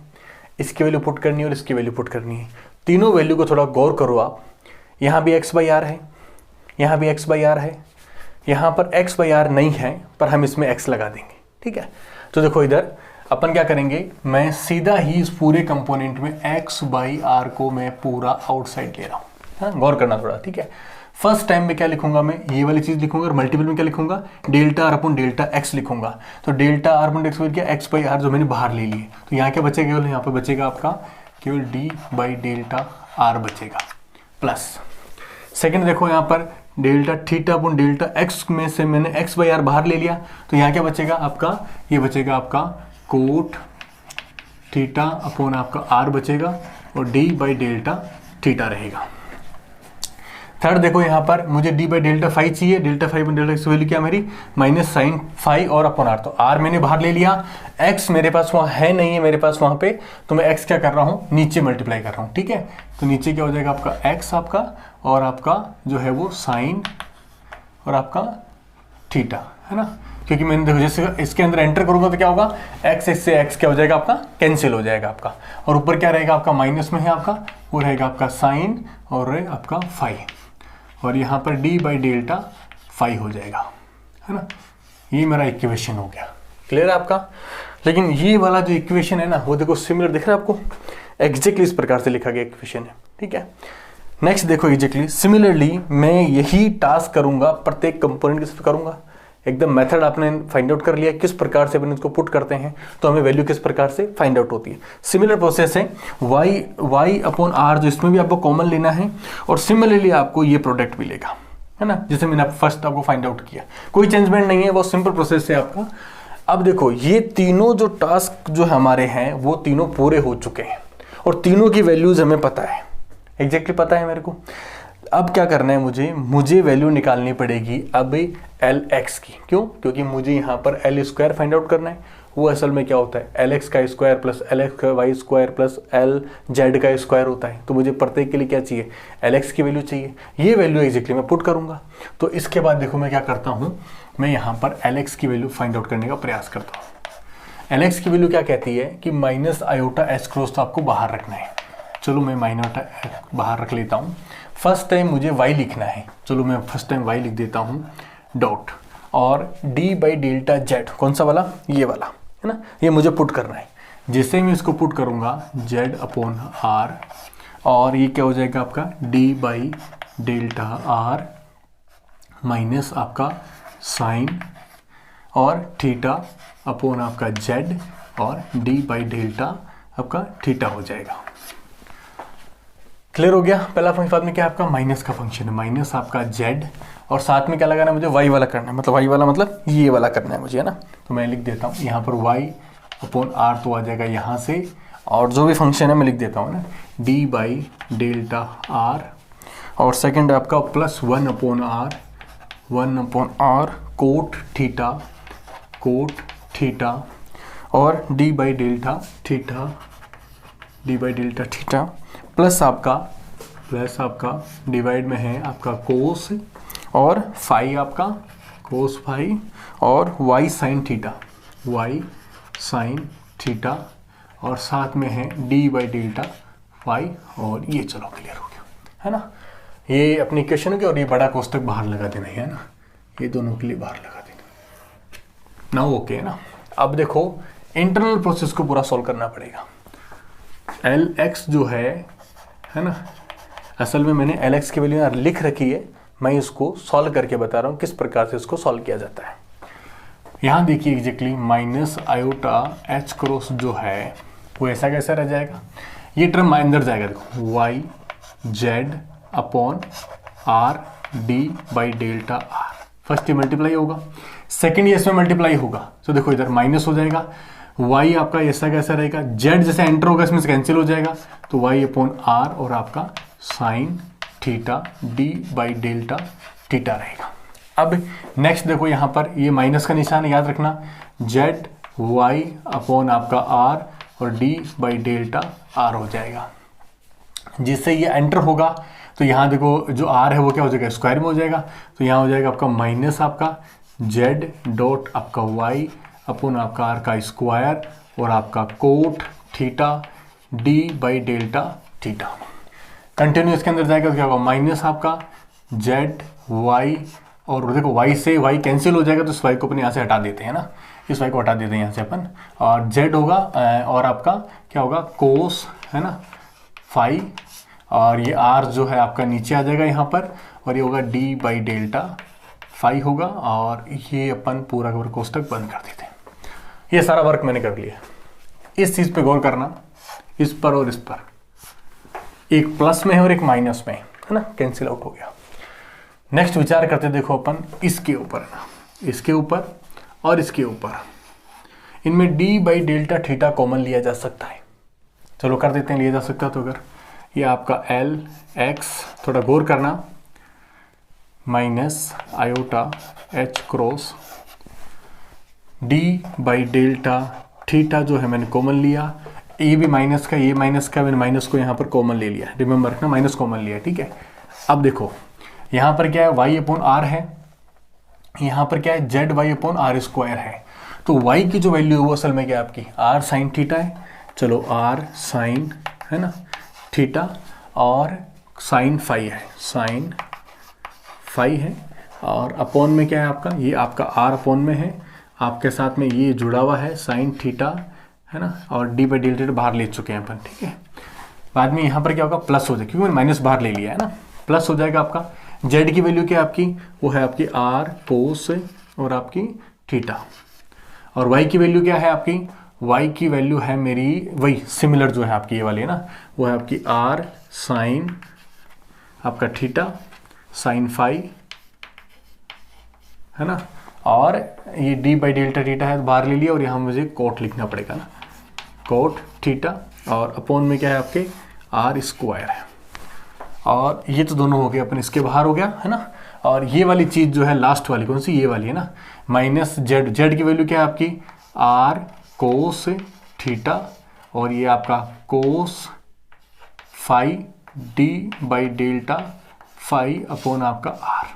इसकी वैल्यू पुट करनी है और इसकी वैल्यू पुट करनी है। तीनों वैल्यू को थोड़ा गौर करो आप। यहाँ भी एक्स बाई आर है, यहाँ भी एक्स बाई आर है, यहाँ पर एक्स बाई आर नहीं है पर हम इसमें एक्स लगा देंगे, ठीक है। तो देखो इधर अपन क्या करेंगे, मैं सीधा ही इस पूरे कंपोनेंट में x बाई आर को मैं पूरा आउटसाइड ले रहा हूँ। हाँ, गौर करना थोड़ा, ठीक है। फर्स्ट टाइम में क्या लिखूंगा, मैं ये वाली चीज लिखूंगा, और मल्टीपल में क्या लिखूंगा, delta r upon delta x लिखूंगा। तो डेल्टा आर अपॉन एक्स क्या, एक्स बाई आर जो मैंने बाहर ले लिए, तो यहाँ क्या बचेगा, केवल यहाँ पे बचेगा आपका केवल डी बाई डेल्टा आर बचेगा प्लस। सेकेंड देखो यहाँ पर delta theta upon delta x में से मैंने एक्स बाई आर बाहर ले लिया, तो यहाँ क्या बचेगा आपका, ये बचेगा आपका कोट थीटा अपॉन आपका आर बचेगा और डी बाई डेल्टा थीटा रहेगा। थर्ड देखो यहाँ पर मुझे डी बाई डेल्टा फाइव चाहिए, delta five upon delta x value क्या मेरी माइनस साइन फाइव और अपॉन आर। तो आर मैंने बाहर ले लिया, एक्स मेरे पास वहाँ है नहीं है मेरे पास वहाँ पे, तो मैं एक्स क्या कर रहा हूँ, नीचे मल्टीप्लाई कर रहा हूँ, ठीक है। तो नीचे क्या हो जाएगा आपका एक्स आपका और आपका जो है वो साइन और आपका थीटा, है ना। क्योंकि मैंने देखो जैसे इसके अंदर एंटर करूंगा तो क्या होगा, एक्स से एक्स क्या हो जाएगा आपका, कैंसिल हो जाएगा आपका, और ऊपर क्या रहेगा आपका माइनस में है आपका, वो रहेगा आपका साइन और आपका फाइव, और यहाँ पर डी बाई डेल्टा फाइव हो जाएगा, है ना। ये मेरा इक्वेशन हो गया, क्लियर है आपका। लेकिन ये वाला जो इक्वेशन है ना, वो देखो सिमिलर दिख रहा है आपको, एग्जैक्टली इस प्रकार से लिखा गया इक्वेशन है, ठीक है। नेक्स्ट देखो एग्जैक्टली सिमिलरली मैं यही टास्क करूंगा, प्रत्येक कंपोनेंट के साथ करूंगा। एकदम मेथड आपने फाइंड आउट कर लिया किस प्रकार से अपन इसको पुट करते हैं तो हमें वैल्यू किस प्रकार से फाइंड आउट होती है। सिमिलर प्रोसेस है, y अपॉन आर, जो इसमें भी आपको कॉमन लेना है, और सिमिलरली आपको ये प्रोडक्ट मिलेगा, है ना, जैसे मैंने फर्स्ट आपको फाइंड आउट किया। कोई चेंजमेंट नहीं है, बहुत सिंपल प्रोसेस है आपका। अब देखो ये तीनों जो टास्क जो हमारे हैं वो तीनों पूरे हो चुके हैं और तीनों की वैल्यूज हमें पता है, एग्जैक्टली पता है मेरे को। अब क्या करना है, मुझे वैल्यू निकालनी पड़ेगी अब एल एक्स की। क्यों? क्योंकि मुझे यहाँ पर एल स्क्वायर फाइंड आउट करना है। वो असल में क्या होता है, एल एक्स का square plus L x y square plus L z का स्क्वायर होता है। तो मुझे प्रत्येक के लिए क्या चाहिए, एल एक्स की वैल्यू चाहिए। ये वैल्यू एग्जैक्टली मैं पुट करूंगा। तो इसके बाद देखो मैं क्या करता हूँ, मैं यहाँ पर एल एक्स की वैल्यू फाइंड आउट करने का प्रयास करता हूँ। एल एक्स की वैल्यू क्या कहती है कि माइनस आयोटा एच क्रॉस तो आपको बाहर रखना है। चलो मैं माइनस बाहर रख लेता हूँ। फर्स्ट टाइम मुझे y लिखना है, चलो मैं फर्स्ट टाइम y लिख देता हूँ डॉट, और d बाई डेल्टा z, कौन सा वाला, ये वाला है ना, ये मुझे पुट करना है। जैसे मैं इसको पुट करूँगा z अपॉन r, और ये क्या हो जाएगा आपका d by delta r minus आपका साइन और थीटा अपॉन आपका z, और d बाई डेल्टा आपका थीटा हो जाएगा। क्लियर हो गया। पहला फंक्शन, बाद में क्या आपका माइनस का फंक्शन है, माइनस आपका z, और साथ में क्या लगाना है मुझे, y वाला करना है, मतलब y वाला मतलब ये वाला करना है मुझे, है ना। तो मैं लिख देता हूँ यहाँ पर y अपॉन r तो आ जाएगा यहाँ से, और जो भी फंक्शन है मैं लिख देता हूँ ना d बाई डेल्टा r, और सेकंड आपका plus 1 upon r coat theta और d by delta theta plus आपका डिवाइड में है आपका कोस और फाई, आपका कोस फाई, और y साइन थीटा और साथ में है d बाई डेल्टा फाई, और ये चलो क्लियर हो गया, है ना। ये अपनी इक्वेशन की, और ये बड़ा कोष्टक बाहर लगा देना है ना, ये दोनों के लिए बाहर लगा देना ना, ओके है ना। अब देखो इंटरनल प्रोसेस को पूरा सॉल्व करना पड़ेगा। एल एक्स जो है ना, असल में मैंने एल एक्स की वैल्यू यहाँ लिख रखी है, मैं इसको सॉल्व करके बता रहा हूँ किस प्रकार से इसको सॉल्व किया जाता है। यहाँ देखिए exactly minus iota H cross जो है वो ऐसा कैसा रह जाएगा, ये टर्म अंदर जाएगा, देखो y z upon r d by delta r. First ये मल्टीप्लाई होगा, सेकेंड ये इसमें मल्टीप्लाई होगा, तो देखो इधर माइनस हो जाएगा, y आपका ऐसा कैसा रहेगा, z जैसे एंटर होगा इसमें से कैंसिल हो जाएगा, तो y अपॉन r और आपका sine theta d by delta theta रहेगा। अब नेक्स्ट देखो यहाँ पर ये माइनस का निशान याद रखना, z y अपॉन आपका r और d बाई डेल्टा r हो जाएगा। जिससे ये एंटर होगा तो यहाँ देखो जो r है वो क्या हो जाएगा, स्क्वायर में हो जाएगा, तो यहाँ हो जाएगा आपका माइनस आपका z डॉट आपका y अपॉन आपका r का स्क्वायर और आपका cot theta d by delta theta. Continue इसके अंदर जाएगा तो क्या होगा, माइनस आपका z y, और देखो y से y कैंसिल हो जाएगा तो इस y को अपन यहाँ से हटा देते हैं ना, इस y को हटा देते हैं यहाँ से अपन, और z होगा और आपका क्या होगा कोस, है ना, फाई, और ये r जो है आपका नीचे आ जाएगा यहाँ पर, और ये होगा d बाई डेल्टा फाई होगा, और ये अपन पूरा कोष्टक बंद कर देते हैं। ये सारा वर्क मैंने कर लिया। इस चीज़ पे गौर करना, इस पर और इस पर, एक प्लस में है और एक माइनस में है ना, कैंसिल आउट हो गया। नेक्स्ट विचार करते देखो अपन इसके ऊपर ना, इसके ऊपर और इसके ऊपर, इनमें d by delta theta common लिया जा सकता है। चलो कर देते हैं, लिया जा सकता है। तो अगर ये आपका एल एक्स, थोड़ा गौर करना, minus iota H cross d by delta theta जो है मैंने कॉमन लिया, ये भी माइनस का, ये माइनस का, मैंने माइनस को यहाँ पर कॉमन ले लिया, रिमेंबर रखना माइनस कॉमन लिया, ठीक है। अब देखो यहाँ पर क्या है, y अपॉन आर है, यहाँ पर क्या है, z y upon r square है। तो y की जो वैल्यू है वो असल में क्या है आपकी r साइन थीटा है। चलो r साइन, है ना, थीटा, और साइन फाई है, और अपॉन में क्या है आपका, ये आपका r अपॉन में है, आपके साथ में ये जुड़ा हुआ है साइन थीटा, है ना, और डी बाई डेल्टा बाहर ले चुके हैं अपन, ठीक है। बाद में यहाँ पर क्या होगा, प्लस हो जाएगा क्योंकि मैंने माइनस बाहर ले लिया है ना, प्लस हो जाएगा आपका। जेड की वैल्यू क्या है आपकी, वो है आपकी आर कोस और आपकी थीटा। और वाई की वैल्यू क्या है आपकी, वाई की वैल्यू है मेरी वही सिमिलर जो है आपकी ये वाली है ना, वो है आपकी आर साइन आपका थीटा साइन फाई, है ना, और ये डी बाई डेल्टा थीटा है तो बाहर ले लिया, और यहाँ मुझे कोट लिखना पड़ेगा ना, कोट थीटा, और अपॉन में क्या है आपके आर स्क्वायर है। और ये तो दोनों हो गए अपन, इसके बाहर हो गया, है ना। और ये वाली चीज़ जो है लास्ट वाली कौन सी, ये वाली है ना, माइनस जेड, जेड की वैल्यू क्या है आपकी आर कोस थीटा, और ये आपका cos phi d by delta phi upon आपका आर।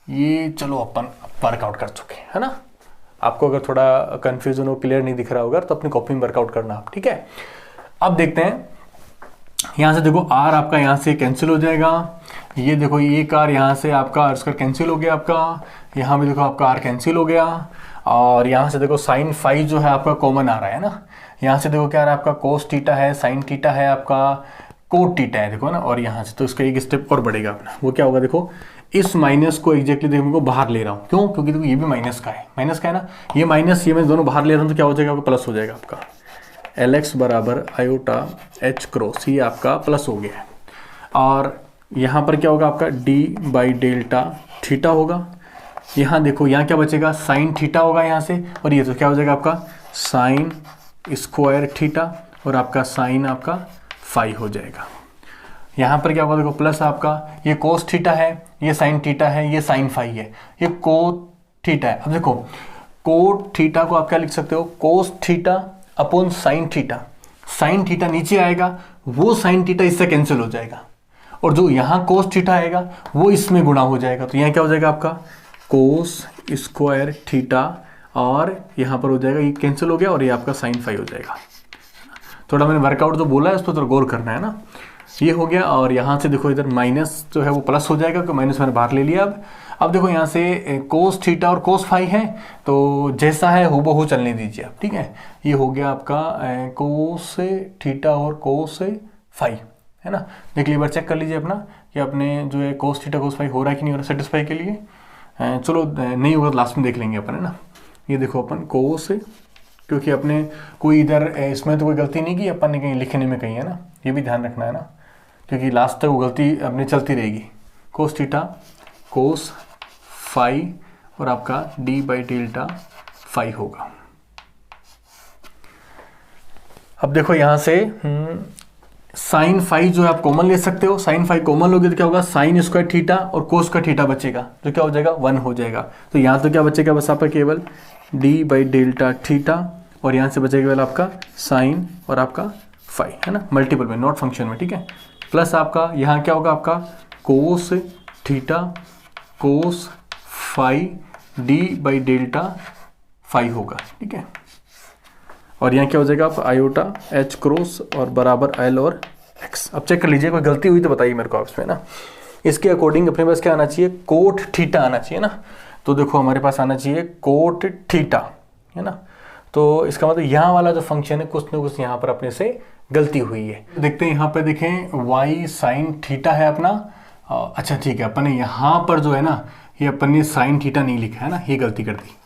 ये चलो अपन वर्कआउट कर चुके हैं, है ना। आपको अगर थोड़ा कंफ्यूजन हो, क्लियर नहीं दिख रहा होगा तो अपनी कॉपी में वर्कआउट करना आप, ठीक है। अब देखते हैं, यहाँ से देखो आर आपका यहाँ से कैंसिल हो जाएगा, ये देखो ये कार यहाँ से आपका आर स्क्वायर कैंसिल हो गया आपका, यहाँ भी देखो आपका आर कैंसिल हो गया, और यहाँ से देखो साइन फाई जो है आपका कॉमन आ रहा है ना, यहाँ से देखो क्या आ रहा है आपका कोस थीटा है, साइन थीटा है आपका, कोट थीटा है देखो ना, और यहाँ से तो इसका एक स्टेप और बढ़ेगा अपना, वो क्या होगा देखो, इस माइनस को एग्जैक्टली देखो को बाहर ले रहा हूँ, क्यों, क्योंकि देखो ये भी माइनस का है ना, ये माइनस ये मैं दोनों बाहर ले रहा हूँ तो क्या हो जाएगा आपका प्लस हो जाएगा आपका एल एक्स बराबर आयोटा एच क्रॉस, ये आपका प्लस हो गया है। और यहाँ पर क्या होगा आपका डी बाई डेल्टा थीटा होगा, यहाँ देखो यहाँ क्या बचेगा साइन थीटा होगा यहाँ से, और ये तो क्या हो जाएगा आपका साइन स्क्वायर थीटा, और आपका साइन आपका फाई हो जाएगा। यहाँ पर क्या होगा देखो प्लस आपका ये कोस थीटा है, ये साइन थीटा है, ये साइन फाई है, ये कोट थीटा है। अब देखो कोट थीटा को आप क्या लिख सकते हो, cos theta upon sine theta, sine theta नीचे आएगा, वो साइन थीटा इससे कैंसिल हो जाएगा, और जो यहाँ कोस थीटा आएगा वो इसमें गुणा हो जाएगा, तो यहाँ क्या हो जाएगा आपका कोस स्क्वायर थीटा, और यहाँ पर हो जाएगा ये कैंसिल हो गया, और ये आपका साइन फाई हो जाएगा। थोड़ा मैंने वर्कआउट जो बोला है उस पर थोड़ा गौर करना है ना, ये हो गया। और यहाँ से देखो इधर माइनस जो है वो प्लस हो जाएगा, क्योंकि माइनस मैंने बाहर ले लिया। अब देखो यहाँ से कोस थीटा और कोस फाई है, तो जैसा है हूबहू चलने दीजिए आप, ठीक है। ये हो गया आपका कोस थीटा और कोस फाई, है ना। देखिए एक बार चेक कर लीजिए अपना कि अपने जो है कोस थीटा कोस फाई हो रहा है कि नहीं हो रहा सेटिस्फाई के लिए। चलो नहीं होगा तो लास्ट में देख लेंगे अपन, है ना। ये देखो अपन कोस, क्योंकि अपने कोई इधर इसमें तो कोई गलती नहीं की अपन ने कहीं लिखने में कहीं, है ना, ये भी ध्यान रखना है ना, क्योंकि लास्ट तक वो गलती अपनी चलती रहेगी। कोस थीटा कोस फाई और आपका डी बाई डेल्टा फाई होगा। अब देखो यहाँ से साइन फाई जो है आप कॉमन ले सकते हो, साइन फाई कॉमन लोगे तो क्या होगा साइन स्क्वायर थीटा और कोस का थीटा बचेगा, जो क्या हो जाएगा 1 हो जाएगा। तो यहाँ तो क्या बचेगा बस आपका केवल डी बाई डेल्टा थीटा, और यहाँ से बचेगा केवल आपका साइन और आपका फाई, है ना, मल्टीपल में नॉट फंक्शन में, ठीक है। प्लस आपका यहाँ क्या होगा आपका cos theta cos phi d by delta phi होगा, ठीक है। और यहाँ क्या हो जाएगा आप आयोटा एच क्रॉस और बराबर एल और एक्स। अब चेक कर लीजिए कोई गलती हुई तो बताइए मेरे को आप इसमें ना। इसके अकॉर्डिंग अपने पास क्या आना चाहिए, कोट थीटा आना चाहिए ना। तो देखो हमारे पास आना चाहिए कोट थीटा, है ना। तो इसका मतलब यहाँ वाला जो फंक्शन है कुछ ना कुछ यहाँ पर अपने से गलती हुई है। देखते हैं यहाँ पे देखें वाई साइन थीटा है अपना। अच्छा ठीक है, अपन ने यहाँ पर जो है ना ये अपन ने साइन थीटा नहीं लिखा है ना, ये गलती कर दी।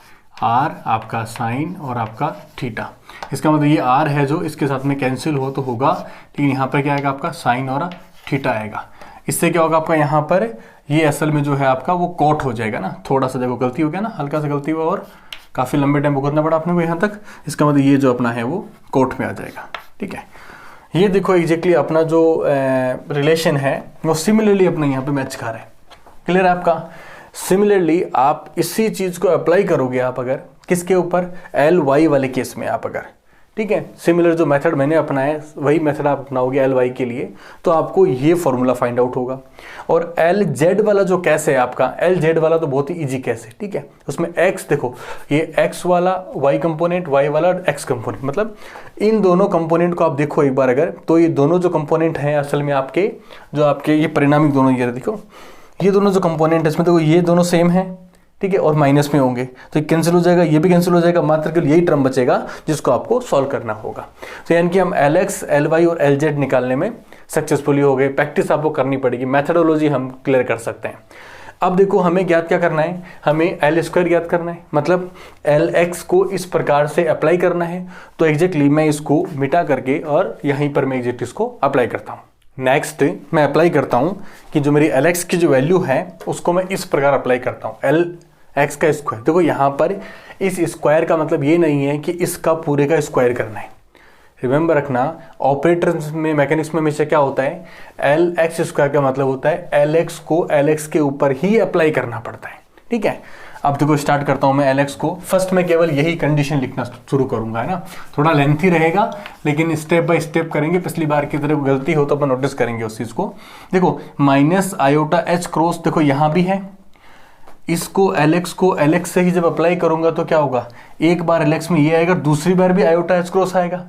आर आपका साइन और आपका थीटा, इसका मतलब ये आर है जो इसके साथ में कैंसिल हो तो होगा, लेकिन यहाँ पर क्या आएगा आपका साइन और थीटा आएगा। इससे क्या होगा आपका यहाँ पर ये असल में जो है आपका वो कोट हो जाएगा ना। थोड़ा सा देखो गलती हो गया ना, हल्का सा गलती हुआ और काफ़ी लंबे टाइम भुगतना पड़ा अपने को यहाँ तक। इसका मतलब ये जो अपना है वो कोट में आ जाएगा, ठीक है। ये देखो एग्जैक्टली अपना जो रिलेशन है वो सिमिलरली अपना यहाँ पे मैच कर रहा है। क्लियर है आपका। सिमिलरली आप इसी चीज़ को अप्लाई करोगे आप अगर किसके ऊपर, एल वाई वाले केस में आप अगर, ठीक है, सिमिलर जो मेथड मैंने अपनाया वही मेथड आप अपनाओगे एल वाई के लिए, तो आपको ये फॉर्मूला फाइंड आउट होगा। और एल जेड वाला जो केस है आपका, एल जेड वाला तो बहुत ही इजी केस है, ठीक है। उसमें एक्स देखो, ये एक्स वाला वाई कंपोनेंट, वाई वाला एक्स कंपोनेंट, मतलब इन दोनों कंपोनेंट को आप देखो एक बार अगर, तो ये दोनों जो कंपोनेंट हैं असल में आपके जो आपके ये परिणामिक दोनों, ये देखो ये दोनों जो कंपोनेंट है इसमें देखो ये दोनों सेम है, ठीक है, और माइनस में होंगे तो कैंसिल हो जाएगा, ये भी कैंसिल हो जाएगा, मात्र केवल यही टर्म बचेगा जिसको आपको सॉल्व करना होगा। तो यानी कि हम LX, LY और LZ निकालने में सक्सेसफुली हो गए। प्रैक्टिस आपको करनी पड़ेगी, मैथडोलॉजी हम क्लियर कर सकते हैं। अब देखो हमें ज्ञात क्या करना है, हमें L² ज्ञात करना है, मतलब LX को इस प्रकार से अप्लाई करना है। तो एग्जैक्टली मैं इसको मिटा करके और यहीं पर मैं एग्जैक्ट इसको अप्लाई करता हूँ। नेक्स्ट मैं अप्लाई करता हूँ कि जो मेरी LX की जो वैल्यू है उसको मैं इस प्रकार अप्लाई करता हूँ, LX का स्क्वायर। देखो यहाँ पर इस स्क्वायर का मतलब ये नहीं है कि इसका पूरे का स्क्वायर करना है। रिमेंबर रखना, ऑपरेटर्स में, मैकेनिक्स में हमेशा क्या होता है, LX² का मतलब होता है LX को LX के ऊपर ही अप्लाई करना पड़ता है। ठीक है, अब देखो स्टार्ट करता हूं मैं LX को। फर्स्ट में केवल यही कंडीशन लिखना शुरू करूंगा, है ना, थोड़ा लेंथी रहेगा लेकिन स्टेप बाय स्टेप करेंगे। पिछली बार की तरह गलती हो तो अपन नोटिस करेंगे उस चीज को। देखो माइनस आयोटा H क्रॉस, देखो यहां भी है, इसको LX को LX से ही जब अप्लाई करूंगा तो क्या होगा, एक बार LX में ये आएगा, दूसरी बार भी आयोटा H क्रॉस आएगा।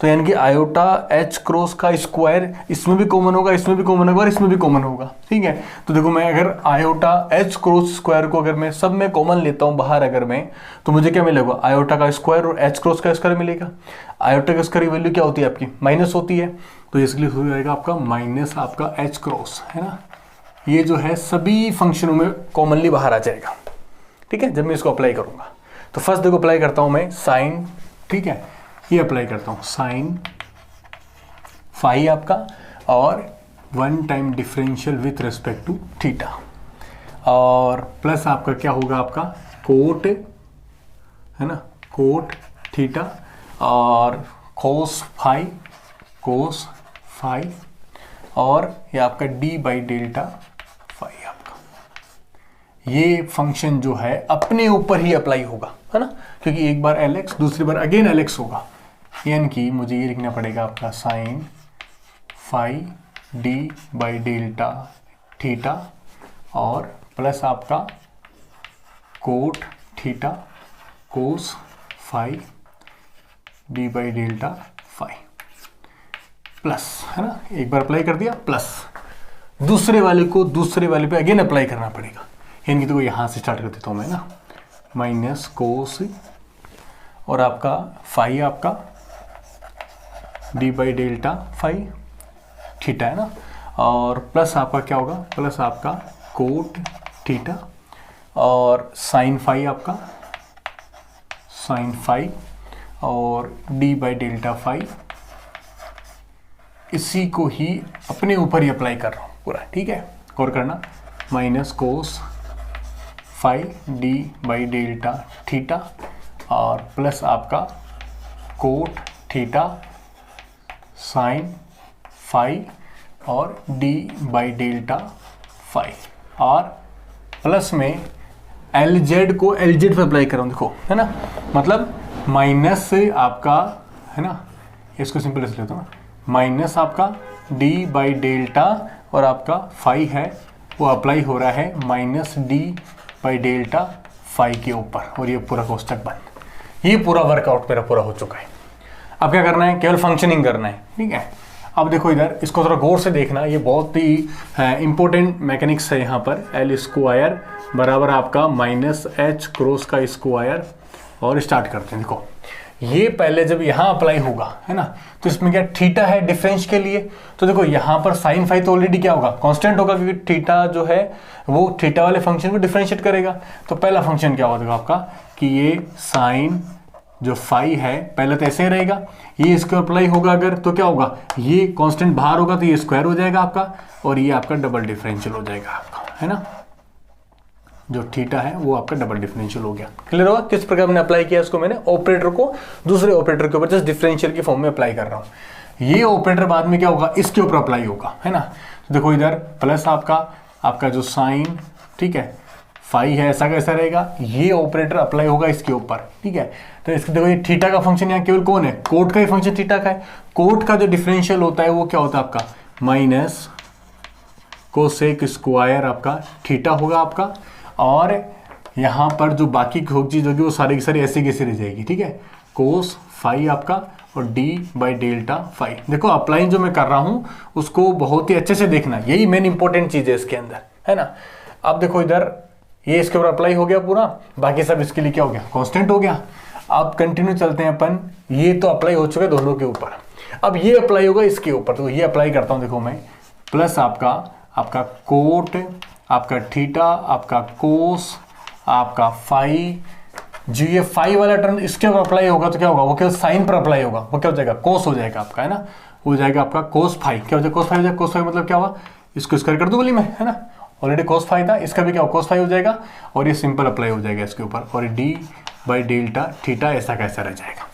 तो यानी कि आयोटा H क्रॉस का स्क्वायर इसमें भी कॉमन होगा, इसमें भी कॉमन होगा और इसमें भी कॉमन होगा। ठीक है, तो देखो मैं अगर आयोटा H क्रॉस स्क्वायर को अगर मैं सब में कॉमन लेता हूं बाहर अगर मैं, तो मुझे क्या मिलेगा, आयोटा का स्क्वायर और H क्रॉस का स्क्वायर मिलेगा। आयोटा का स्क्वायर की वैल्यू क्या होती है आपकी, माइनस होती है, तो इसलिए हो जाएगा आपका माइनस आपका H क्रॉस, है ना। ये जो है सभी फंक्शनों में कॉमनली बाहर आ जाएगा। ठीक है, जब मैं इसको अप्लाई करूंगा तो फर्स्ट देखो अप्लाई करता हूं मैं साइन, ठीक है, ये अप्लाई करता हूं साइन फाई आपका, और 1 time differential with respect to theta, और प्लस आपका क्या होगा, आपका कोट, है ना, कोट थीटा, और कोस फाई, और ये आपका d बाई डेल्टा फाई आपका। ये फंक्शन जो है अपने ऊपर ही अप्लाई होगा, है ना, क्योंकि एक बार LX दूसरी बार अगेन LX होगा। यानी कि मुझे ये लिखना पड़ेगा आपका sine phi d by delta theta, और प्लस आपका cot theta cos phi d by delta phi, plus, है ना, एक बार अप्लाई कर दिया, प्लस दूसरे वाले को दूसरे वाले पे अगेन अप्लाई करना पड़ेगा। यानी कि तो यहां से स्टार्ट कर देता हूं मैं ना, माइनस कोस और आपका फाई आपका d by delta phi theta, है ना, और प्लस आपका क्या होगा, प्लस आपका कोट थीटा, और साइन फाई आपका साइन फाई, और d बाई डेल्टा फाई, इसी को ही अपने ऊपर ही अप्लाई कर रहा हूँ पूरा। ठीक है, और करना minus cos phi d by delta theta, और प्लस आपका कोट थीटा साइन फाई और d बाई डेल्टा फाई, और प्लस में LZ को LZ पे अप्लाई कर रहा हूँ, देखो, है ना, मतलब माइनस से आपका, है ना, इसको सिंपल ऐसे लेता हूँ, माइनस आपका d बाई डेल्टा और आपका फाई है वो अप्लाई हो रहा है minus d by delta phi के ऊपर, और ये पूरा कोष्टक बंद। ये पूरा वर्कआउट मेरा पूरा हो चुका है। अब क्या करना है, केवल फंक्शनिंग करना है। ठीक है, अब देखो इधर इसको थोड़ा गौर से देखना, ये बहुत ही इंपॉर्टेंट मैकेनिक्स है। यहाँ पर L² बराबर आपका माइनस H क्रॉस का स्क्वायर, और स्टार्ट करते हैं। देखो ये पहले जब यहाँ अप्लाई होगा, है ना, तो इसमें क्या थीटा है डिफरेंस के लिए, तो देखो यहाँ पर साइन फाई तो ऑलरेडी क्या होगा, कांस्टेंट होगा, क्योंकि थीटा जो है वो थीटा वाले फंक्शन को डिफरेंशिएट करेगा। तो पहला फंक्शन क्या होगा आपका, कि ये साइन जो फाई है पहले तो ऐसे ही रहेगा, ये इसको अप्लाई होगा अगर, तो क्या होगा, ये कांस्टेंट बाहर होगा तो ये स्क्वायर हो जाएगा आपका, और ये आपका डबल डिफरेंशियल हो जाएगा आपका, है ना, जो थीटा है वो आपका डबल डिफरेंशियल हो गया। क्लियर होगा किस प्रकार मैंने अप्लाई किया इसको, मैंने ऑपरेटर को दूसरे ऑपरेटर के ऊपर जस्ट डिफरेंशियल की फॉर्म में अप्लाई कर रहा हूँ। ये ऑपरेटर बाद में क्या होगा, इसके ऊपर अप्लाई होगा, है ना। तो देखो इधर प्लस आपका जो साइन, ठीक है, फाई है, ऐसा कैसा रहेगा, ये ऑपरेटर अप्लाई होगा इसके ऊपर। ठीक है, तो इसके देखो ये थीटा का फंक्शन यहाँ केवल कौन है, कोट का ही फंक्शन थीटा का है। कोट का जो डिफरेंशियल होता है वो क्या होता है आपका, माइनस कोसेक स्क्वायर आपका थीटा होगा आपका, और यहाँ पर जो बाकी चीज होगी वो सारी की सारी ऐसी कैसी रह जाएगी। ठीक है, कोस फाई आपका और d बाई डेल्टा फाई। देखो अप्लाई जो मैं कर रहा हूँ उसको बहुत ही अच्छे से देखना, यही मेन इंपॉर्टेंट चीज है इसके अंदर, है ना। अब देखो इधर ये इसके ऊपर अप्लाई हो गया पूरा, बाकी सब इसके लिए क्या हो गया, कांस्टेंट हो गया। अब कंटिन्यू चलते हैं अपन, ये तो अप्लाई हो चुका है दोनों के ऊपर, अब ये अप्लाई होगा इसके ऊपर, तो ये अप्लाई करता हूं, देखो मैं प्लस आपका कोट, आपका थीटा, आपका कोस, आपका फाई, जो ये फाई वाला टर्म इसके ऊपर अप्लाई होगा तो क्या होगा, वो केवल साइन पर अप्लाई होगा, वो क्या हो जाएगा, कोस हो जाएगा आपका, है ना, हो जाएगा आपका कोस फाई, क्या हो जाएगा, कोस फाई हो जाएगा। कोस फाई मतलब क्या हुआ, इसको स्क्वायर कर दो बोली मैं, है ना, ऑलरेडी कोस फाई था, इसका भी क्या कोस फाई हो जाएगा, और ये सिंपल अप्लाई हो जाएगा इसके ऊपर, और डी बाई डेल्टा थीटा ऐसा कैसा रह जाएगा।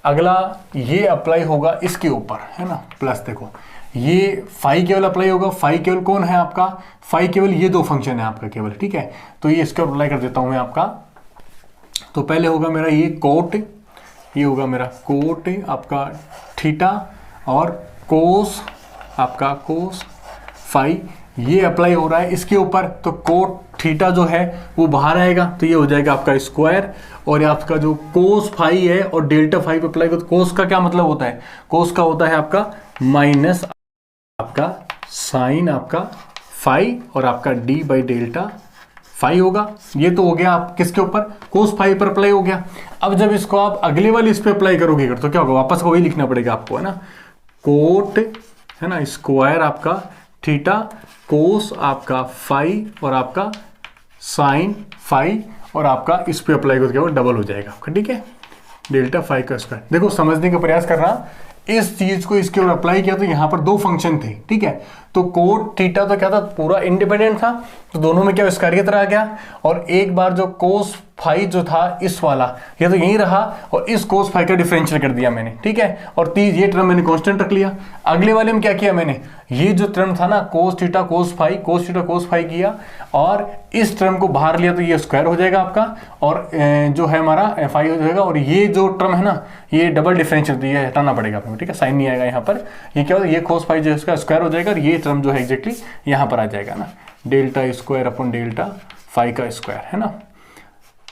अगला ये अप्लाई होगा इसके ऊपर, है ना, प्लस देखो ये फाई केवल अप्लाई होगा, फाई केवल कौन है आपका, फाई केवल ये दो फंक्शन है आपका केवल, ठीक है, तो ये इसके अप्लाई कर देता हूं मैं आपका। तो पहले होगा मेरा ये कोट, ये होगा मेरा कोट आपका थीटा, और कोस आपका कोस फाई, ये अप्लाई हो रहा है इसके ऊपर, तो कोट थीटा जो है वो बाहर आएगा, तो ये हो जाएगा आपका स्क्वायर, और ये आपका जो कोस फाई है और डेल्टा फाई पे अप्लाई, तो कोस का क्या मतलब होता है, कोस का होता है आपका माइनस आपका साइन आपका फाई, और आपका डी बाई डेल्टा फाई होगा। ये तो हो गया आप किसके ऊपर, कोस फाई पर अप्लाई हो गया। अब जब इसको आप अगले वाले इस पे अप्लाई करोगे तो क्या होगा, वापस वही लिखना पड़ेगा आपको, है ना, कोट, है ना, स्क्वायर आपका थीटा, कोस आपका फाई, और आपका साइन फाई, और आपका इस पे अप्लाई करके वो डबल हो जाएगा आपका, ठीक है, डेल्टा फाई का स्क्वायर। देखो समझने का प्रयास करना, इस चीज को इसके ऊपर अप्लाई किया तो यहाँ पर दो फंक्शन थे, ठीक है, तो कोट थीटा तो क्या था, पूरा इंडिपेंडेंट था, तो दोनों में क्या स्क्वायर की तरह आ गया, और एक बार जो कोस फाई जो था इस वाला, ये तो यही रहा, और इस कोस फाई का डिफरेंशियल कर दिया मैंने, ठीक है, और तीज ये टर्म मैंने कांस्टेंट रख लिया। अगले वाले में क्या किया मैंने, ये जो टर्म था ना cos theta cos theta cos phi किया, और इस टर्म को बाहर लिया तो ये स्क्वायर हो जाएगा आपका, और जो है हमारा फाई हो जाएगा, और ये जो टर्म है ना ये डबल डिफरेंशियल, तो ये हटाना पड़ेगा आपको, ठीक है, साइन नहीं आएगा यहाँ पर, ये क्या होगा, ये कोस फाई जो है इसका स्क्वायर हो जाएगा, और ये टर्म जो है एग्जैक्टली यहाँ पर आ जाएगा ना, delta square upon delta phi का स्क्वायर, है ना,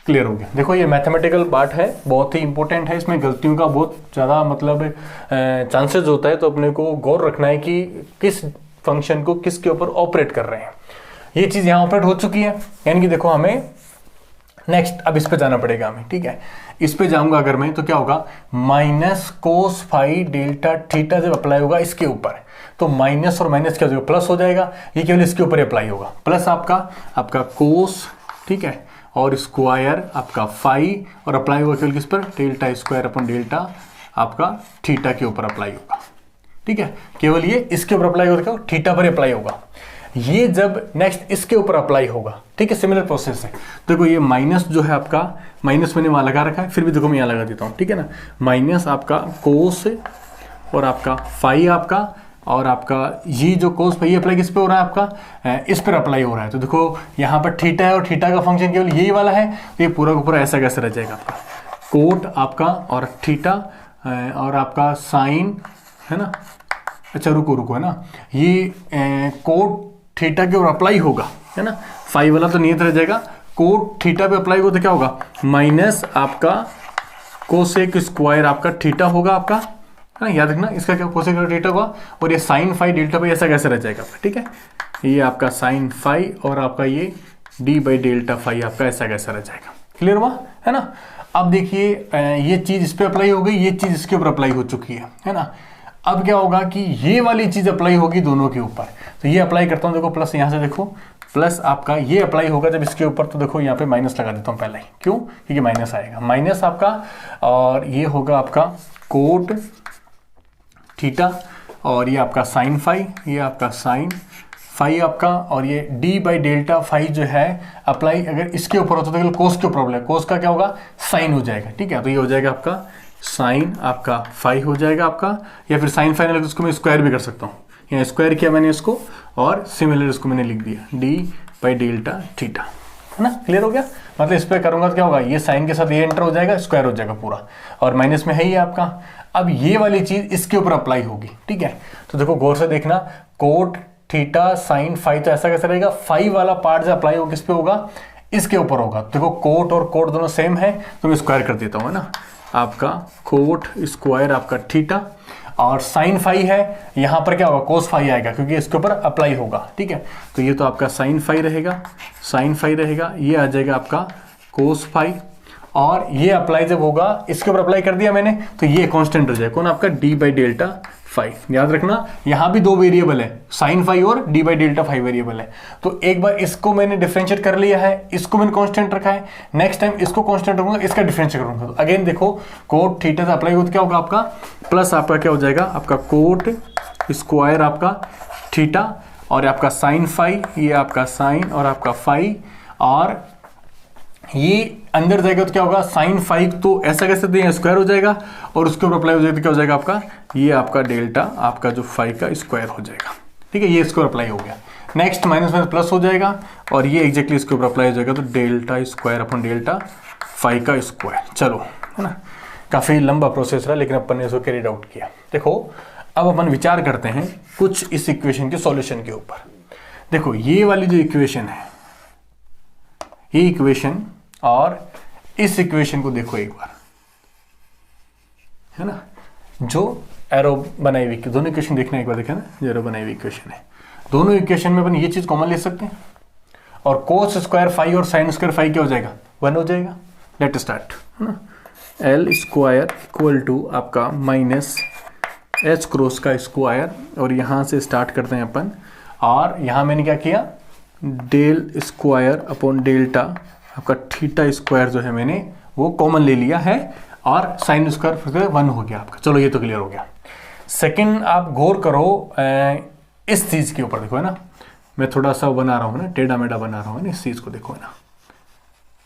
क्लियर हो गया। देखो ये मैथमेटिकल पार्ट है, बहुत ही इंपॉर्टेंट है, इसमें गलतियों का बहुत ज़्यादा मतलब चांसेस होता है, तो अपने को गौर रखना है कि किस फंक्शन को किसके ऊपर ऑपरेट कर रहे हैं। ये चीज़ यहाँ ऑपरेट हो चुकी है, यानी कि देखो हमें नेक्स्ट अब इस पे जाना पड़ेगा हमें, ठीक है, इस पे जाऊंगा अगर मैं तो क्या होगा, minus cos phi delta theta जब अप्लाई होगा इसके ऊपर, तो माइनस और माइनस क्या हो जाएगा, प्लस हो जाएगा, ये केवल इसके ऊपर अप्लाई होगा, प्लस आपका कोस, ठीक है, और स्क्वायर आपका फाई, और अप्लाई होगा केवल किस पर, डेल्टा स्क्वायर अपन डेल्टा आपका थीटा के ऊपर अप्लाई होगा, ठीक है, केवल ये इसके ऊपर अप्लाई होगा, थीटा पर अप्लाई होगा। ये जब नेक्स्ट इसके ऊपर अप्लाई होगा, ठीक है, सिमिलर प्रोसेस है। देखो ये माइनस जो है आपका, माइनस मैंने वहां लगा रखा है, फिर भी देखो मैं यहाँ लगा देता हूँ, ठीक है ना, माइनस आपका कोस और आपका फाई आपका, और आपका ये जो कोस फाई अप्लाई किस पे हो रहा है आपका, इस पर अप्लाई हो रहा है, तो देखो यहाँ पर थीटा है और थीटा का फंक्शन केवल यही वाला है, तो ये पूरा का पूरा ऐसा कैसे रह जाएगा आपका, कोट आपका और थीटा और आपका साइन, है ना, अच्छा रुको है ना, ये कोट थीटा के ऊपर अप्लाई होगा, है ना, फाई वाला तो नहीं रह जाएगा, कोट थीटा पे अप्लाई होगा तो क्या होगा, माइनस आपका कोसेक स्क्वायर आपका थीटा होगा आपका, है ना, याद रखना इसका क्या कोसेक थीटा होगा, और ये साइन फाई डेल्टा पे ऐसा कैसे रह जाएगा, ठीक है, ये आपका साइन फाई और आपका ये डी बाई डेल्टा फाई आपका ऐसा कैसा रह जाएगा, क्लियर हुआ, है ना। अब देखिए ये चीज इस पे अप्लाई हो गई, ये चीज इसके ऊपर अप्लाई हो चुकी है ना। अब क्या होगा कि ये वाली चीज अप्लाई होगी दोनों के ऊपर, तो ये अप्लाई करता हूं, देखो प्लस यहाँ से देखो प्लस आपका ये अप्लाई होगा जब इसके ऊपर, तो देखो यहाँ पे माइनस लगा देता हूँ पहले ही, क्यों, क्योंकि माइनस आएगा, माइनस आपका, और ये होगा आपका कोट थीटा, और ये आपका साइन फाई, ये आपका साइन फाई आपका, और ये डी बाई डेल्टा फाई जो है अप्लाई अगर इसके ऊपर होता है तो कोस के ऊपर अप्लाई, कोस का क्या होगा, साइन हो जाएगा, ठीक है, तो ये हो जाएगा आपका साइन आपका फाई हो जाएगा आपका, या फिर साइन फाई लगे उसको मैं स्क्वायर भी कर सकता हूँ, यहाँ स्क्वायर किया मैंने इसको, और सिमिलर इसको मैंने लिख दिया डी बाई डेल्टा थीटा, है ना, क्लियर हो गया। मतलब इस पर करूंगा तो क्या होगा, ये साइन के साथ ये एंटर हो जाएगा, स्क्वायर हो जाएगा पूरा, और माइनस में है ही आपका। अब ये वाली चीज इसके ऊपर अप्लाई होगी, ठीक है, तो देखो गौर से देखना, कोट थीटा साइन फाई, तो ऐसा कैसे रहेगा, फाई वाला पार्ट जो अप्लाई होगा किस पे होगा, इसके ऊपर होगा। देखो कोट और कोट दोनों सेम है, तो मैं स्क्वायर कर देता हूँ, है ना, आपका कोट स्क्वायर आपका थीटा, और साइन फाई है, यहाँ पर क्या होगा कोस फाई आएगा क्योंकि इसके ऊपर अप्लाई होगा, ठीक है। तो ये तो आपका साइन फाई रहेगा, साइन फाई रहेगा, ये आ जाएगा आपका कोस फाई, और ये अप्लाई जब होगा इसके ऊपर अप्लाई कर दिया मैंने तो ये कांस्टेंट हो जाएगा, कौन आपका डी बाई डेल्टा फाई। याद रखना यहाँ भी दो वेरिएबल है, साइन फाई और d by delta phi variable है। तो एक बार इसको मैंने डिफरेंशिएट कर लिया है, इसको मैंने कांस्टेंट रखा है, नेक्स्ट टाइम इसको कांस्टेंट रखूंगा, इसका डिफरेंशिएट करूंगा। तो अगेन देखो कोट थीटा से अप्लाई हो तो क्या होगा आपका प्लस आपका क्या हो जाएगा आपका कोट स्क्वायर आपका थीटा, और आपका साइन फाई, ये आपका साइन और आपका फाई, और ये अंदर जाएगा तो क्या होगा साइन फाई, तो ऐसा कैसे तो ये स्क्वायर हो जाएगा, और उसके ऊपर अप्लाई हो जाएगा तो क्या हो जाएगा आपका ये आपका डेल्टा आपका जो फाई का स्क्वायर हो जाएगा, ठीक है। ये इसके ऊपर अप्लाई हो गया, नेक्स्ट माइनस माइनस प्लस हो जाएगा, और ये एग्जैक्टली इसके ऊपर अप्लाई हो जाएगा, तो delta square upon delta phi का स्क्वायर। चलो, है ना, काफ़ी लंबा प्रोसेस रहा लेकिन अपन ने इसको कैरिड आउट किया। देखो अब अपन विचार करते हैं कुछ इस इक्वेशन के सॉल्यूशन के ऊपर। देखो ये वाली जो इक्वेशन है, ये इक्वेशन और इस इक्वेशन को देखो एक बार, है ना, जो एरो बनाई हुई, दोनों इक्वेशन देखना एक बार, देखें ना, जो एरो बनाई हुई इक्वेशन है, दोनों इक्वेशन में अपन ये चीज कॉमन ले सकते हैं, और कोस स्क्वायर फाई और साइन स्क्वायर फाई क्या हो जाएगा 1 हो जाएगा। लेट स्टार्ट, है ना, एल स्क्वायर इक्वल टू आपका माइनस एच क्रॉस का स्क्वायर, और यहां से स्टार्ट करते हैं अपन, और यहां मैंने क्या किया डेल स्क्वायर अपॉन डेल्टा आपका थीटा स्क्वायर जो है मैंने वो कॉमन ले लिया है, और साइन स्क्वायर फिर 1 हो गया आपका। चलो ये तो क्लियर हो गया। सेकंड आप गौर करो इस चीज के ऊपर, देखो है ना, मैं थोड़ा सा बना रहा हूँ ना, टेढ़ा मेढ़ा बना रहा हूँ ना, इस चीज को देखो, है ना,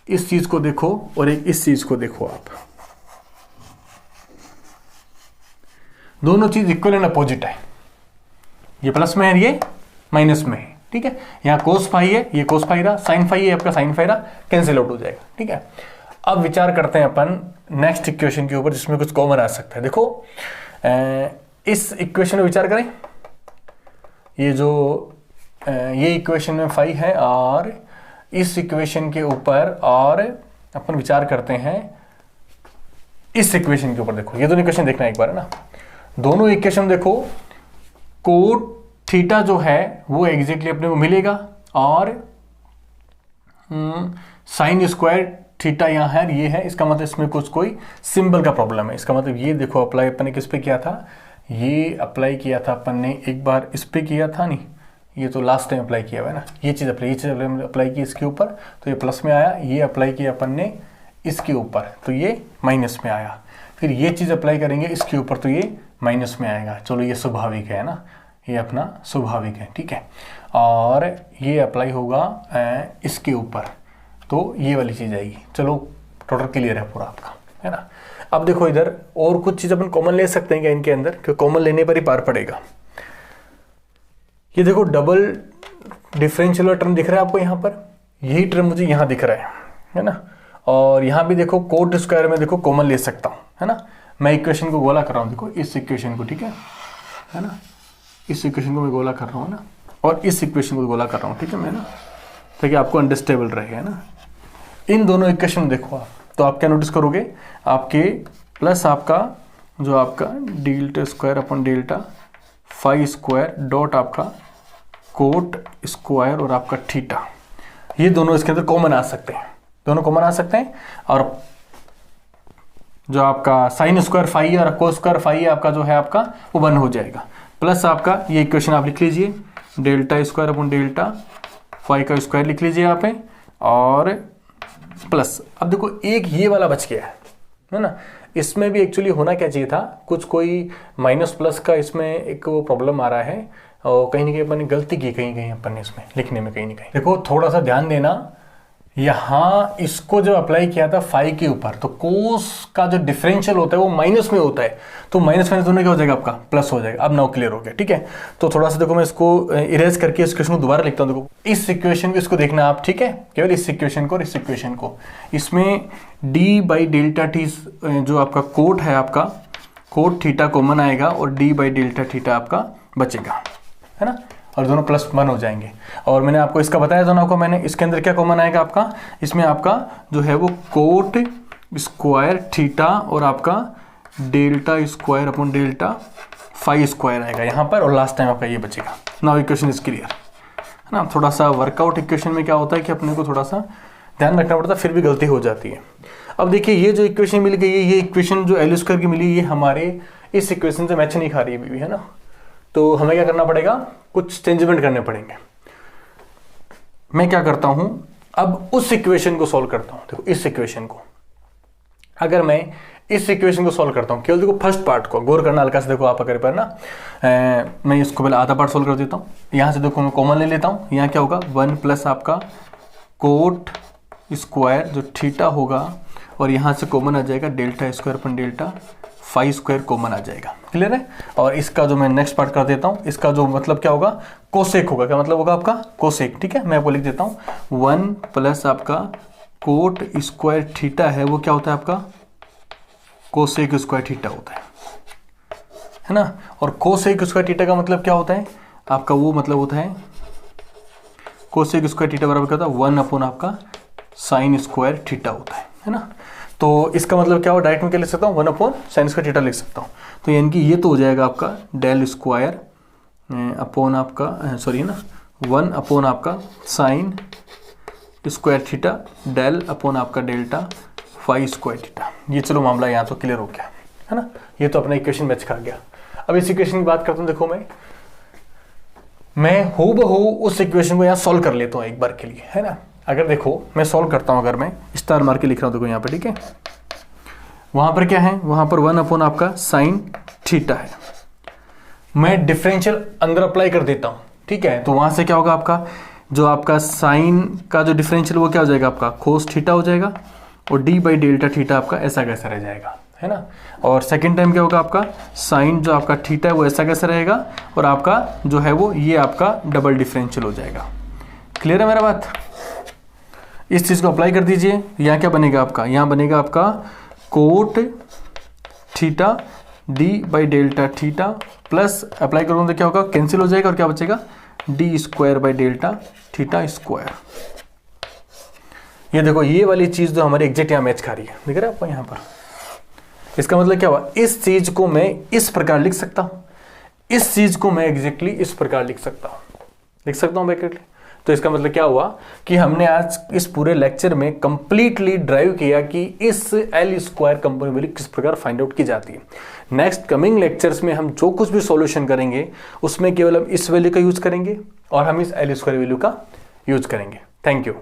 इस चीज को देखो और एक इस चीज को देखो आप, दोनों चीज इक्वल एंड अपोजिट है, ये प्लस में है ये माइनस में है, ठीक है। यहाँ कोस फाई है, ये कोस फाई रहा, साइन फाई है आपका साइन फाई रहा, कैंसिल आउट हो जाएगा, ठीक है। अब विचार करते हैं अपन नेक्स्ट इक्वेशन के ऊपर जिसमें कुछ कॉमन आ सकता है। देखो इस इक्वेशन में विचार करें, ये जो ये इक्वेशन में फाई है, और इस इक्वेशन के ऊपर, और अपन विचार करते हैं इस इक्वेशन के ऊपर। देखो ये दोनों इक्वेशन देखना एक बार, है ना, दोनों इक्वेशन देखो, कोट थीटा जो है वो एग्जैक्टली अपने को मिलेगा, और साइन स्क्वायर थीटा यहाँ है, ये है, इसका मतलब इसमें कुछ कोई सिंबल का प्रॉब्लम है। इसका मतलब ये देखो अप्लाई अपन ने किस पे किया था, ये अप्लाई किया था अपन ने एक बार इस पे किया था, नहीं ये तो लास्ट टाइम अप्लाई किया हुआ है ना, ये चीज़ अप्लाई की इसके ऊपर, तो ये प्लस में आया, ये अप्लाई किया अपन ने इसके ऊपर तो ये माइनस में आया, फिर ये चीज़ अप्लाई करेंगे इसके ऊपर तो ये माइनस में आएगा। चलो ये स्वाभाविक है ना, ये अपना स्वाभाविक है, ठीक है। और ये अप्लाई होगा इसके ऊपर तो ये वाली चीज़ आएगी। चलो टोटल क्लियर है पूरा आपका, है ना। अब देखो इधर और कुछ चीज़ अपन कॉमन ले सकते हैं क्या इनके अंदर, क्योंकि कॉमन लेने पर ही पार पड़ेगा। ये देखो डबल डिफरेंशियल टर्म दिख रहा है आपको यहाँ पर, यही टर्म मुझे यहाँ दिख रहा है ना। और यहाँ भी देखो कोट स्क्वायर में देखो कॉमन ले सकता हूँ, है ना। मैं इक्वेशन को गोला कर रहा हूँ, देखो इस इक्वेशन को, ठीक है ना, इस इक्वेशन को मैं गोला कर रहा हूँ ना, और इस इक्वेशन को गोला कर रहा हूँ, ठीक है मैं ना, ताकि आपको अंडरस्टेबल रहेगा ना। इन दोनों इक्वेशन देखो आप, तो आप क्या नोटिस करोगे, आपके प्लस आपका जो आपका delta square upon delta phi square dot आपका कोट स्क्वायर और आपका थीटा, ये दोनों इसके अंदर कॉमन आ सकते हैं, दोनों कॉमन आ सकते हैं। और जो आपका साइन स्क्वायर फाई है और कोस स्क्वायर फाई है आपका जो है आपका वो 1 हो जाएगा। प्लस आपका ये इक्वेशन आप लिख लीजिए, delta square upon delta phi का स्क्वायर लिख लीजिए यहाँ पे, और प्लस अब देखो एक ये वाला बच गया है ना। इसमें भी एक्चुअली होना क्या चाहिए था, कुछ कोई माइनस प्लस का इसमें एक वो प्रॉब्लम आ रहा है, और कहीं ना कहीं अपन ने गलती की, कहीं अपन ने इसमें लिखने में कहीं ना कहीं। देखो थोड़ा सा ध्यान देना, यहाँ इसको जब अप्लाई किया था फाई के ऊपर, तो कोस का जो डिफरेंशियल होता है वो माइनस में होता है, तो माइनस माइनस दोनों क्या हो जाएगा आपका प्लस हो जाएगा। अब नाउ क्लियर हो गया, ठीक है। तो थोड़ा सा देखो मैं इसको इरेज करके इस क्वेश्चन को दोबारा लिखता हूँ। देखो इस इक्वेशन को इसको देखना आप, ठीक है, केवल इस इक्वेशन को और इस इक्वेशन को, इसमें डी बाई डेल्टा टी जो आपका कोट है, आपका कोट थीटा कॉमन आएगा, और डी बाई डेल्टा थीटा आपका बचेगा, है ना, और दोनों प्लस 1 हो जाएंगे। और मैंने आपको इसका बताया दोनों को मैंने, इसके अंदर क्या कॉमन आएगा आपका, इसमें आपका जो है वो कोट स्क्वायर थीटा और आपका delta square upon delta 5 square आएगा यहाँ पर, और लास्ट टाइम आपका ये बचेगा। नाउ इक्वेशन इज क्लियर, है ना। थोड़ा सा वर्कआउट इक्वेशन में क्या होता है कि अपने को थोड़ा सा ध्यान रखना पड़ता है, फिर भी गलती हो जाती है। अब देखिए ये जो इक्वेशन मिल गई है, ये इक्वेशन जो एल स्क्वायर की मिली, ये हमारे इस इक्वेशन से मैच नहीं खा रही है भी, है ना। तो हमें क्या करना पड़ेगा, कुछ चेंजमेंट करने पड़ेंगे। मैं क्या करता हूं, अब उस इक्वेशन को सॉल्व करता हूं। देखो इस इक्वेशन को, अगर मैं इस इक्वेशन को सॉल्व करता हूं, केवल देखो फर्स्ट पार्ट को गौर करना हल्का से। देखो आप अगर पर ना मैं इसको पहले आधा पार्ट सॉल्व कर देता हूं। यहां से देखो मैं कॉमन ले लेता हूं, यहां क्या होगा 1 प्लस आपका कोट स्क्वायर जो थीटा होगा, और यहां से कॉमन आ जाएगा delta square upon delta 5 square common आ जाएगा। क्लियर है। और इसका जो मैं नेक्स्ट पार्ट कर देता हूं, इसका जो मतलब क्या होगा, कोसेक होगा। क्या मतलब होगा आपका, कोसेक। ठीक है, मैं आपको लिख देता हूं 1 प्लस आपका कोट स्क्वायर थीटा है, वो क्या होता है आपका कोसेक स्क्वायर थीटा होता है ना। और कोसेक स्क्वायर थीटा का मतलब क्या होता है आपका, वो मतलब होता है कोसेक स्क्वायर थीटा बराबर क्या होता है 1 अपॉन आपका साइन स्क्वायर थीटा होता है ना। तो इसका मतलब क्या हो, डायरेक्ट में क्या लिख सकता हूँ 1 अपॉन साइन स्क्वायर थीटा लिख सकता हूँ। तो यानी कि ये तो हो जाएगा आपका डेल स्क्वायर अपॉन आपका सॉरी ना 1 अपॉन आपका sine square theta del upon आपका डेल्टा 5 स्क्वायर थीटा। ये चलो मामला यहाँ तो क्लियर हो गया, है ना। ये तो अपना इक्वेशन मैच खा गया। अब इस इक्वेशन की बात करता हूँ। देखो मैं हूबहू उस इक्वेशन को यहाँ सॉल्व कर लेता हूँ एक बार के लिए, है ना। अगर देखो मैं सॉल्व करता हूँ, अगर मैं स्टार मार के लिख रहा हूँ, देखो यहाँ पे, ठीक है। वहां पर क्या है, वहां पर 1 अपॉन आपका साइन थीटा है। मैं डिफरेंशियल अंदर अप्लाई कर देता हूँ, ठीक है। तो वहां से क्या होगा, आपका जो आपका साइन का जो डिफरेंशियल वो क्या हो जाएगा आपका कोस थीटा हो जाएगा, और डी बाई डेल्टा थीटा आपका ऐसा कैसा रह जाएगा, है ना। और सेकेंड टाइम क्या होगा आपका साइन जो आपका थीटा है वो ऐसा कैसा रहेगा, और आपका जो है वो ये आपका डबल डिफरेंशियल हो जाएगा। क्लियर है मेरा बात। इस चीज को अप्लाई कर दीजिए। यहाँ क्या बनेगा आपका, यहाँ बनेगा आपका cot theta D by delta theta plus apply करूँगा तो क्या होगा, कैंसिल हो जाएगा, और क्या बचेगा D square by delta theta square. ये देखो ये वाली चीज जो हमारी एग्जैक्ट यहाँ मैच खा रही है, दिख रहा है आपको यहाँ पर। इसका मतलब क्या हुआ, इस चीज को मैं इस प्रकार लिख सकता हूँ, इस चीज को मैं एग्जैक्टली इस प्रकार लिख सकता हूँ ब्रैकेट। तो इसका मतलब क्या हुआ कि हमने आज इस पूरे लेक्चर में कंप्लीटली ड्राइव किया कि इस एल स्क्वायर कंपोनेंट वैल्यू किस प्रकार फाइंड आउट की जाती है। नेक्स्ट कमिंग लेक्चर्स में हम जो कुछ भी सॉल्यूशन करेंगे उसमें केवल हम इस वैल्यू का यूज करेंगे और हम इस एल स्क्वायर वैल्यू का यूज करेंगे। Thank you.